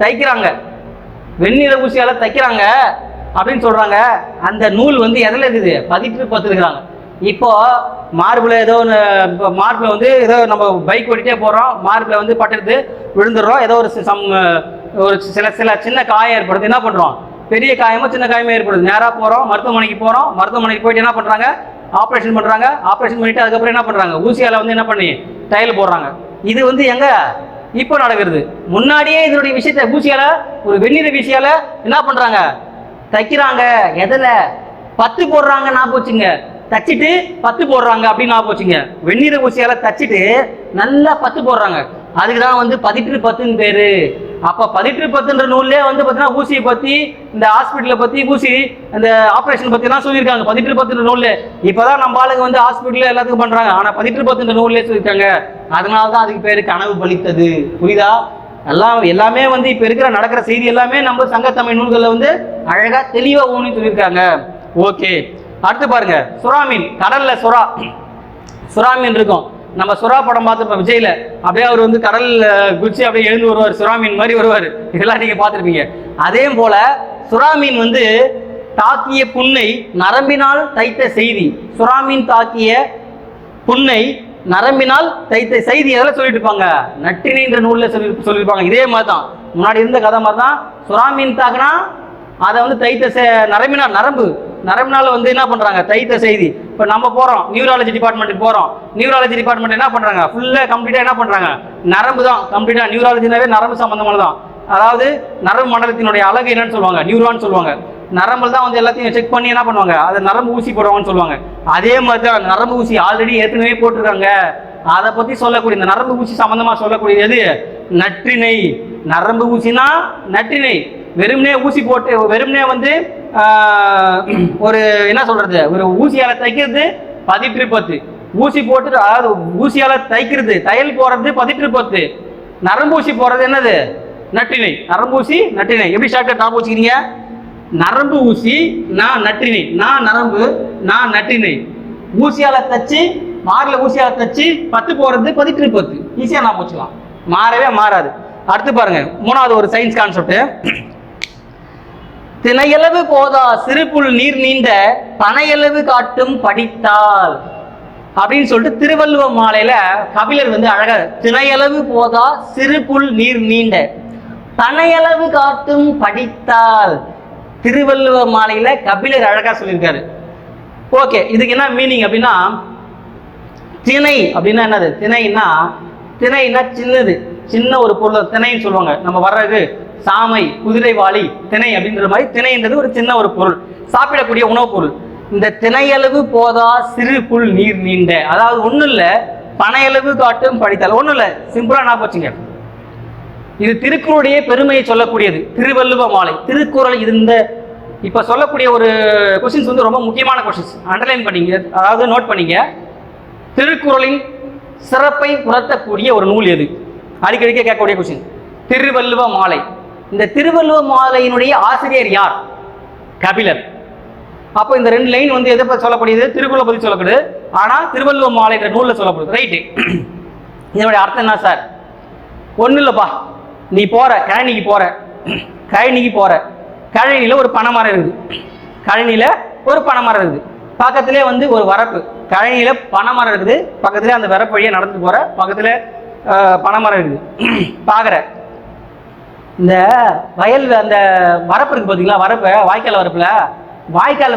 தைக்கிறாங்க, வெண்ணிற ஊசியால தைக்கிறாங்க அப்படின்னு சொல்றாங்க. அந்த நூல் வந்து எதில் இருக்குது, 18 இருக்கிறாங்க. இப்போ மார்பில் ஏதோ ஒன்று, மார்பில் வந்து ஏதோ நம்ம பைக் ஓட்டிகிட்டே போகிறோம், மார்பில் வந்து பட்டுறது விழுந்துடுறோம், ஏதோ ஒரு சில சின்ன காயம் ஏற்படுது. என்ன பண்ணுறோம், பெரிய காயமோ சின்ன காயமோ ஏற்படுது, நேராக போகிறோம், மருத்துவமனைக்கு போகிறோம், மருத்துவமனைக்கு போயிட்டு என்ன பண்ணுறாங்க, ஆப்ரேஷன் பண்ணுறாங்க. ஆப்ரேஷன் பண்ணிட்டு அதுக்கப்புறம் என்ன பண்ணுறாங்க, ஊசியால் வந்து என்ன பண்ணி தையல் போடுறாங்க. இது வந்து எங்க இப்போ நடக்கிறது. முன்னாடியே இதனுடைய விஷயத்தை ஊசியால, ஒரு வெந்நீர் வீசியால என்ன பண்ணுறாங்க, தைக்கிறாங்க. எதில் 10 போடுறாங்க, நான் போச்சுங்க, தச்சிட்டு 10 போடுறாங்க அப்படின்னு நான் போச்சுங்க. வெந்நீர ஊசியால தச்சிட்டு நல்லா 10 போடுறாங்க. அதுக்கு தான் வந்து 18 பேரு. அப்ப 18 நூல்லே வந்து பார்த்தீங்கன்னா ஊசியை பத்தி, இந்த ஹாஸ்பிட்டலை பத்தி, ஊசி அந்த ஆப்ரேஷன் பத்தி எல்லாம் சொல்லியிருக்காங்க 18 நூல்ல. இப்பதான் நம்ம ஆளுங்க வந்து ஹாஸ்பிட்டல்ல எல்லாத்துக்கும் பண்றாங்க, ஆனா 18 நூல்லே சொல்லியிருக்காங்க. அதனாலதான் அதுக்கு பேரு கனவு பலித்தது. புரியுதா? எல்லாமே வந்து இப்ப இருக்கிற நடக்கிற செய்தி எல்லாமே நம்ம சங்கத்தமிழ் நூல்கள்ல வந்து அழகா தெளிவா ஊனி சொல்லியிருக்காங்க. ஓகே, அடுத்து பாருங்க, சுறா மீன். கடல்ல சுறா மீன் இருக்கும். நம்ம சுறா படம் பார்த்துருப்போம் விஜய்ல, அப்படியே அவர் வந்து கடல் குச்சி அப்படியே எழுந்து வருவார், சுறா மீன் மாதிரி வருவார். இதெல்லாம் நீங்க பார்த்துருப்பீங்க. அதே போல சுறா மீன் வந்து தாக்கிய புண்ணை நரம்பினால் தைத்த செய்தி. சுறா மீன் தாக்கிய புண்ணை நரம்பினால் தைத்த செய்தி எதில் சொல்லிட்டு இருப்பாங்க, நற்றினைன்ற நூல்ல சொல்லியிருப்பாங்க. இதே மாதிரி தான் முன்னாடி இருந்த கதை மாதிரி தான். சுறா மீன் தாக்குனா அதை வந்து தைத்த நரம்பினால், நரம்பினால வந்து என்ன பண்றாங்க, தைத்த செய்தி. இப்போ நம்ம போறோம் நியூராலஜி டிபார்ட்மெண்ட்டுக்கு போறோம், நியூராலஜி டிபார்ட்மெண்ட் என்ன பண்றாங்க, ஃபுல்லா கம்ப்ளீட்டா என்ன பண்றாங்க, நரம்பு தான் கம்ப்ளீட்டா. நியூராலஜினாவே நரம்பு சம்பந்தமானது தான். அதாவது நரம்பு மண்டலத்தினுடைய அழகு என்னன்னு சொல்லுவாங்க, நியூரான்னு சொல்லுவாங்க. நரம்புல தான் வந்து எல்லாத்தையும் செக் பண்ணி என்ன பண்ணுவாங்க, அதை நரம்பு ஊசி போடுவாங்கன்னு சொல்லுவாங்க. அதே மாதிரி தான் நரம்பு ஊசி ஆல்ரெடி ஏற்கனவே போட்டிருக்காங்க. அதை பத்தி சொல்லக்கூடிய, இந்த நரம்பு ஊசி சம்பந்தமா சொல்லக்கூடியது எது, நற்றிணை. நரம்பு ஊசினா நற்றிணை. வெறுமனே ஊசி போட்டு, வெறுமனே வந்து ஒரு என்ன சொல்றது, ஒரு ஊசியால தைக்கிறது 18 ஊசி போட்டு, அதாவது ஊசியால தைக்கிறது, தையல் போறது 18. நரம்பு ஊசி போறது என்னது, நற்றிணை. நரம்பு ஊசி நற்றிணை. எப்படி ஷார்ட்கட் ஞாபகம் வச்சுக்கிறீங்க, நரம்பு ஊசி நான் நற்றிணை, நான் நரம்பு நான் நற்றிணை. ஊசியால தச்சு, மார்ல ஊசியால தச்சு 10 போறது 18. ஈஸியா ஞாபகம் வச்சுக்கலாம், மாறவே மாறாது. அடுத்து பாருங்க, மூணாவது ஒரு சயின்ஸ் கான்செப்ட். திணையளவு போதா சிறுபுல் நீர் நீண்ட பனையளவு காட்டும் படித்தால் அப்படின்னு சொல்லிட்டு திருவள்ளுவ மாலையில கபிலர் வந்து அழகா, திணையளவு போதா சிறுபுல் நீர் நீண்ட பனையளவு காட்டும் படித்தால், திருவள்ளுவ மாலையில கபிலர் அழகா சொல்லியிருக்காரு. ஓகே, இதுக்கு என்ன மீனிங் அப்படின்னா, திணை அப்படின்னா என்னது, திணைன்னா சின்னது, சின்ன ஒரு பொருள் திணைன்னு சொல்லுவாங்க. நம்ம வர்றது சாமை, குதிரைவாளி, திணை அப்படின்ற மாதிரி திணைன்றது ஒரு சின்ன ஒரு பொருள், சாப்பிடக்கூடிய உணவுப் பொருள். இந்த திணையளவு போதா சிறு புல் நீர் நீண்ட, அதாவது ஒன்றும் இல்லை, பனையளவு காட்டும் படித்தால். ஒன்றும் இல்லை, சிம்பிளா நான் போச்சுங்க. இது திருக்குறளுடைய பெருமையை சொல்லக்கூடியது. திருவள்ளுவ மாலை திருக்குறள். இது இந்த இப்ப சொல்லக்கூடிய ஒரு கொஸ்டின்ஸ் வந்து ரொம்ப முக்கியமான கொஸ்டின்ஸ், அண்டர்லைன் பண்ணிங்க, அதாவது நோட் பண்ணிங்க. திருக்குறளின் சிறப்பை உணர்த்தக்கூடிய ஒரு நூல் எது, அடிக்கடிக்க கேட்கக்கூடிய கொஸ்டின். திருவள்ளுவ மாலை. இந்த திருவள்ளுவ மாலையினுடைய ஆசிரியர் யார், கபிலர். அப்போ இந்த 2 லைன் வந்து எதை பற்றி சொல்லக்கூடியது, திருக்குறளை பற்றி சொல்லப்படுது, ஆனா திருவள்ளுவ மாலை என்ற நூலில் சொல்லப்படுது. ரைட்டு, இதனுடைய அர்த்தம் என்ன சார்? ஒன்றும் இல்லைப்பா, நீ போற கழனிக்கு போற, கழனியில ஒரு பனைமரம் இருக்குது, கழனியில ஒரு பனைமரம் இருக்குது, பக்கத்திலே வந்து ஒரு வரப்பு, கழனியில பனைமரம் இருக்குது, பக்கத்திலே அந்த வரப்பு வழியா நடந்து போற, பக்கத்துல பனைமரம் இருக்குது. பாக்குற இந்த வயல், அந்த வரப்பு இருக்கு பார்த்தீங்களா, வரப்பு, வாய்க்கால்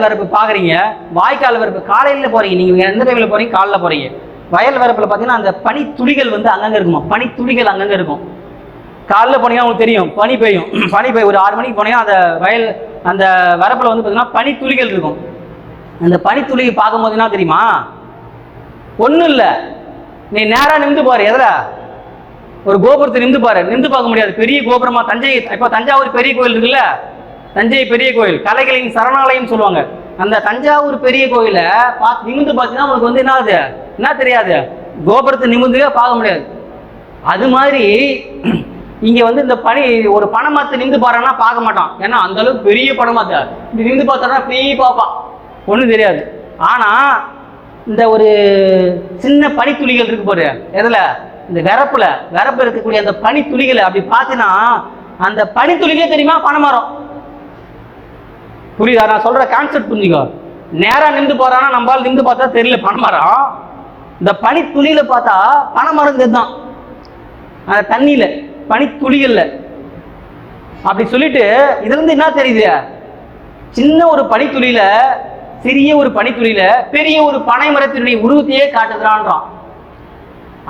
வரப்பு பாக்குறீங்க. வாய்க்கால் வரப்பு காலையில போறீங்க, நீங்க எந்த டைம்ல போறீங்க, காலைல போறீங்க. வயல் வரப்புல பாத்தீங்கன்னா அந்த பனி துளிகள் வந்து அங்கங்க இருக்குமா, பனி துளிகள் அங்கங்க இருக்கும். காலைல போனீங்கன்னா உங்களுக்கு தெரியும், பனி பெய்யும். ஒரு 6 மணிக்கு போனீங்கன்னா அந்த வயல், அந்த வரப்புல வந்து பாத்தீங்கன்னா பனி துளிகள் இருக்கும். அந்த பனி துளி பார்க்கும்போது என்ன தெரியுமா, ஒன்றும் இல்லை, நீ நேராக நிமிந்து பாரு. எதில் ஒரு கோபுரத்தை நிமிந்து பாரு, நிமிந்து பார்க்க முடியாது. பெரிய கோபுரமா தஞ்சை, இப்போ தஞ்சாவூர் பெரிய கோயில் இருக்குல்ல, தஞ்சை பெரிய கோயில், கலைகளின் சரணாலயம் சொல்லுவாங்க. அந்த தஞ்சாவூர் பெரிய கோயிலை பார்த்து நிமிந்து பார்த்தீங்கன்னா உனக்கு வந்து என்ன ஆகுது, என்ன தெரியாது, கோபுரத்தை நிமிந்து பார்க்க முடியாது. அது மாதிரி இங்க வந்து இந்த ஒரு பனைமரத்தை நிமிந்து பாருன்னா பார்க்க மாட்டான். ஏன்னா அந்த அளவுக்கு பெரிய பனைமரத்தை நிமிந்து பார்த்தா பெரிய பார்ப்பான், ஒன்றும் தெரியாது. ஆனா இந்த ஒரு சின்ன பனித்துளிகள் இருக்கு பாரு, எதுல, இந்த விரப்பு இருக்கக்கூடிய அந்த பனித்துளிகளை அப்படி பார்த்தீங்கன்னா அந்த பனித்துளிகளே தெரியுமா பனைமரம். புரியுதா நான் சொல்ற கான்செப்ட்? புரிஞ்சுக்கோ. நேரா நின்று போறான்னா நம்மளால நின்று பார்த்தா தெரியல பனைமரம், இந்த பனித்துளியில பார்த்தா பனைமரம் தெரிதான், அந்த தண்ணியில பனித்துளிகள்ல. அப்படி சொல்லிட்டு இதுல இருந்து என்ன தெரியுது, சின்ன ஒரு பனித்துளியில, சிறிய ஒரு பனித்துளியில பெரிய ஒரு பனை மரத்தினுடைய உருவத்தையே காட்டுகிறான்றான்.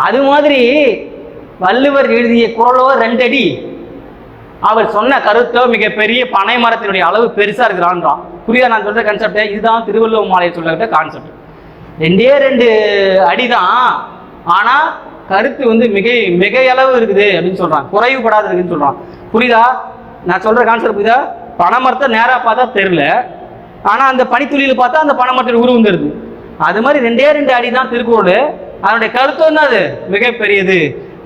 அது மாதிரி வள்ளுவர் எழுதிய குறளோ 2 அடி, அவர் சொன்ன கருத்தோ மிகப்பெரிய பனை மரத்தினுடைய அளவு பெருசா இருக்கிறான்றான். புரியுதா நான் சொல்ற கான்செப்ட்? இதுதான் திருவள்ளுவர் மாலையை சொல்ல கான்செப்ட். 2 அடிதான், ஆனா கருத்து வந்து மிக அளவு இருக்குது அப்படின்னு சொல்றான், குறைவுபடாது இருக்குன்னு சொல்றான். புரியுதா நான் சொல்ற கான்செப்ட்? புரியுதா? பனை மரத்தை நேரா பார்த்தா தெரியல, ஆனா அந்த பனித்துளியில பார்த்தா அந்த பனை மரத்தின் உருவம் தெரியுது. அது மாதிரி 2 அடி தான் திருக்குறள், அதனுடைய கருத்து வந்து அது மிக பெரியது.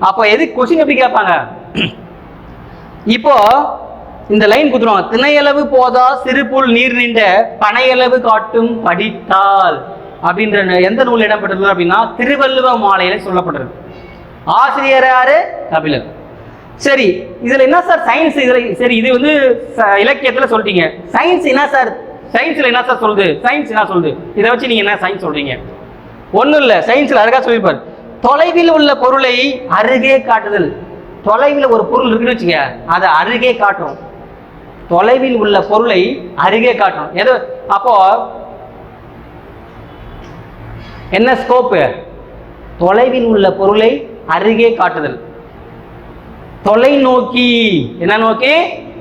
அப்போ எது கொஸ்டின் எப்படி கேட்பாங்க, இப்போ இந்த லைன் குத்துருவாங்க, திணையளவு போதா சிறுபுல் நீர் நின்ற பனையளவு காட்டும் படித்தால் அப்படின்ற எந்த நூல் இடம்பெற்றது அப்படின்னா திருவள்ளுவ மாலையில சொல்லப்பட்டிருக்கு. ஆசிரியர் யாரு? கபிலர். சரி, இதுல என்ன சார் சயின்ஸ்? இதுல சரி, இது வந்து இலக்கியத்துல சொல்லிட்டீங்க, சயின்ஸ் என்ன சார்? சயின்ஸ்ல என்ன சார் சொல்லுது? சயின்ஸ் என்ன சொல்லுது? இதை வச்சு நீங்க என்ன சயின்ஸ் சொல்றீங்க? ஒன்றும் இல்லை, சயின்ஸ்ல அழகா சொல்லிப்பார், தொலைவில் உள்ள பொருளை அருகே காட்டுதல். தொலைவில் ஒரு பொருள் இருக்குன்னு வச்சுக்க, அதை அருகே காட்டும். தொலைவில் உள்ள பொருளை அருகே காட்டும். எது அப்போ என்ன ஸ்கோப்பு? தொலைவில் உள்ள பொருளை அருகே காட்டுதல். தொலைநோக்கி, என்ன நோக்கி?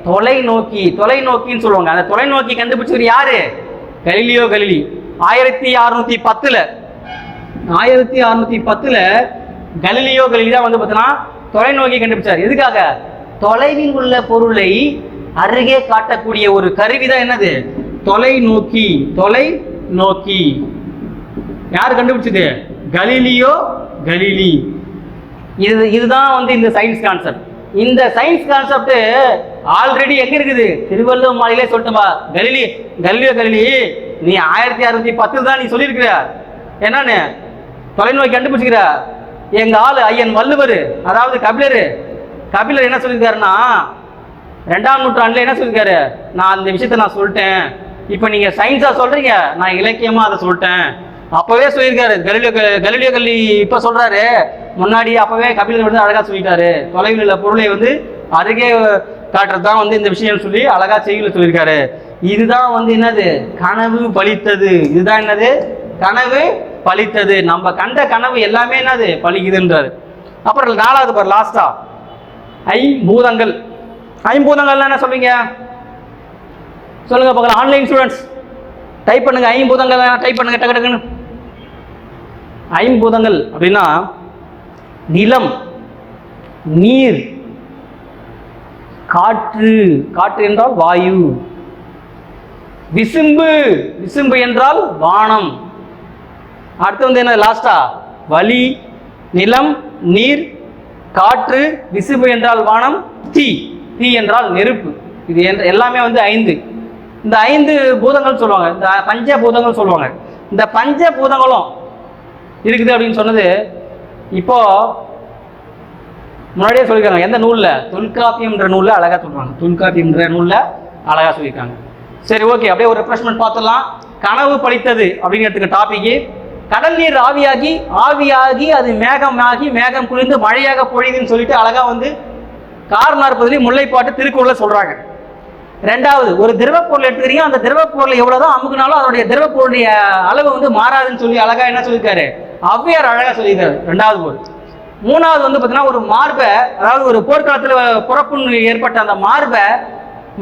தொலைநோக்கி. தொலைநோக்கின்னு சொல்லுவாங்க. அந்த தொலைநோக்கி கண்டுபிடிச்சது யாரு? Galileo Galilei. 1610 கலீலியோ கலிலி தான் வந்து பார்த்தீங்கன்னா தொலைநோக்கி கண்டுபிடிச்சார். எதுக்காக? தொலைவில் உள்ள பொருளை அருகே காட்டக்கூடிய ஒரு கருவிதான் என்னது? தொலைநோக்கி. தொலைநோக்கி யார் கண்டுபிடிச்சது? Galileo Galilei. இதுதான் வந்து இந்த சயின்ஸ் கான்செப்ட். இந்த சயின்ஸ் கான்செப்ட் ஆல்ரெடி எங்க இருக்குது? திருவள்ளுவர் மாலையிலே சொல்லட்டுமா? கலீலியோ கலிலி, நீ 1610 தான் நீ சொல்லியிருக்கிற. என்னன்னு தொலைநோக்கி கண்டுபிடிச்சிக்கிற. எங்க ஆளு ஐயன் வள்ளுவர், அதாவது கபிலர் என்ன சொல்லியிருக்காருன்னா 2ஆம் நூற்றாண்டுல என்ன சொல்லியிருக்காரு? நான் அந்த விஷயத்த நான் சொல்லிட்டேன், இப்ப நீங்க சயின்ஸா சொல்றீங்க, நான் இலக்கியமா அதை சொல்லிட்டேன். அப்பவே சொல்லியிருக்காரு கலீலியோ கலிலி. இப்ப சொல்றாரு, முன்னாடி அப்பவே கபிலர் வந்து அழகா சொல்லிட்டாரு, தொலைவில் உள்ள பொருளை வந்து அருகே காட்டுறதுதான் வந்து இந்த விஷயம் சொல்லி அழகா செய்தியில சொல்லியிருக்காரு. இதுதான் வந்து என்னது? கனவு பலித்தது. இதுதான் என்னது? கனவு பலித்தது. நம்ம கண்ட கனவு எல்லாமே என்னது? பலிக்குதுன்றாரு. அப்புறம் 4வது பார், லாஸ்டா ஐம்பூதங்கள். ஐம்பூதங்கள் என்ன சொல்றீங்க? சொல்லுங்க பார்க்கலாம். ஆன்லைன் ஸ்டூடெண்ட்ஸ் டைப் பண்ணுங்க, ஐம்பூதங்கள் டைப் பண்ணுங்க டக்கு டக்குன்னு. ஐம்பூதங்கள் அப்படின்னா நிலம், நீர், காற்று, காற்று என்றால் வாயு, விசும்பு, விசும்பு என்றால் வானம். அடுத்து வந்து என்ன லாஸ்டா? வளி, நிலம், நீர், காற்று, விசும்பு என்றால் வானம், தீ, தீ என்றால் நெருப்பு. இது எல்லாமே வந்து 5. இந்த 5 பூதங்கள் சொல்லுவாங்க, இந்த பஞ்சபூதங்கள் சொல்லுவாங்க. இந்த பஞ்சபூதங்களும் இருக்குது அப்படின்னு சொன்னது இப்போ முன்னாடியே சொல்லியிருக்காங்க. எந்த நூல்ல? தொல்காப்பியம்ன்ற நூல்ல அழகா சொல்றாங்க. தொல்காப்பியம்ன்ற நூல்ல அழகா சொல்லியிருக்காங்க. சரி, ஓகே, அப்படியே ஒரு ரெஃப்ரெஷ்மெண்ட் பார்த்துடலாம். கனவு பலித்தது அப்படிங்கிறதுக்கு டாபிக், கடல் நீர் ஆவியாகி, ஆவியாகி அது மேகமாகி, மேகம் குளிர்ந்து மழையாக பொழியுதுன்னு சொல்லிட்டு அழகா வந்து கார்40 முல்லைப்பாட்டு திருக்குறள்ல சொல்றாங்க. 2வது, ஒரு திரவப்பொருள் எடுத்துக்கிறீங்க, அந்த திரவப்பொருள் எவ்வளவுதான் அமுக்குனாலும் அதனுடைய திரவப்பொருளுடைய அளவு வந்து மாறாதுன்னு சொல்லி அழகா என்ன சொல்லியிருக்காரு? ஔவையார் அழகா சொல்லியிருக்காரு. 2வது பொருள். 3வது வந்து பார்த்தீங்கன்னா ஒரு மார்பை, அதாவது ஒரு போர்க்காலத்தில் புறப்புண் ஏற்பட்ட அந்த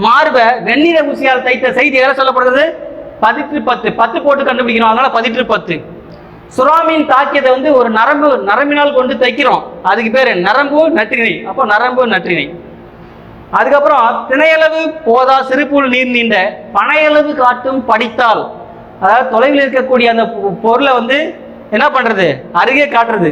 மார்பை வெந்நீர ஊசியால் தைத்த செய்தி எதை சொல்லப்படுறது? 10 போட்டு கண்டுபிடிக்கணும், அதனால 10. சுறாமீன் தாக்கியதை வந்து ஒரு நரம்பினால் கொண்டு தைக்கிறோம், அதுக்கு பேரு நரம்பு நற்றிணை. அப்போ நரம்பு நற்றிணை. அதுக்கப்புறம் திணையளவு போதா சிறுபுல் நீர் நீண்ட பனையளவு காட்டும் படித்தால், அதாவது தொலைவில் இருக்கக்கூடிய அந்த பொருளை வந்து என்ன பண்றது, அருகே காட்டுறது.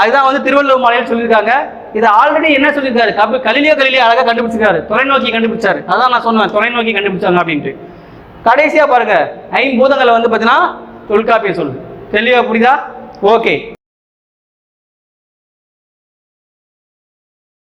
அதுதான் வந்து திருவள்ளுவர் மாலையில் சொல்லியிருக்காங்க. இதை ஆல்ரெடி என்ன சொல்லியிருக்காரு, கலிலியோ அழகா கண்டுபிடிச்சிருக்காரு, தொலைநோக்கி கண்டுபிடிச்சாரு. அதான் நான் சொன்னேன் தொலைநோக்கி கண்டுபிடிச்சாங்க அப்படின்ட்டு. கடைசியா பாருங்க, ஐம்பூதங்களை வந்து பார்த்தீங்கன்னா தொல்காப்பியம் சொல்லுது. தெளிவா புரியுதா? ஓகே.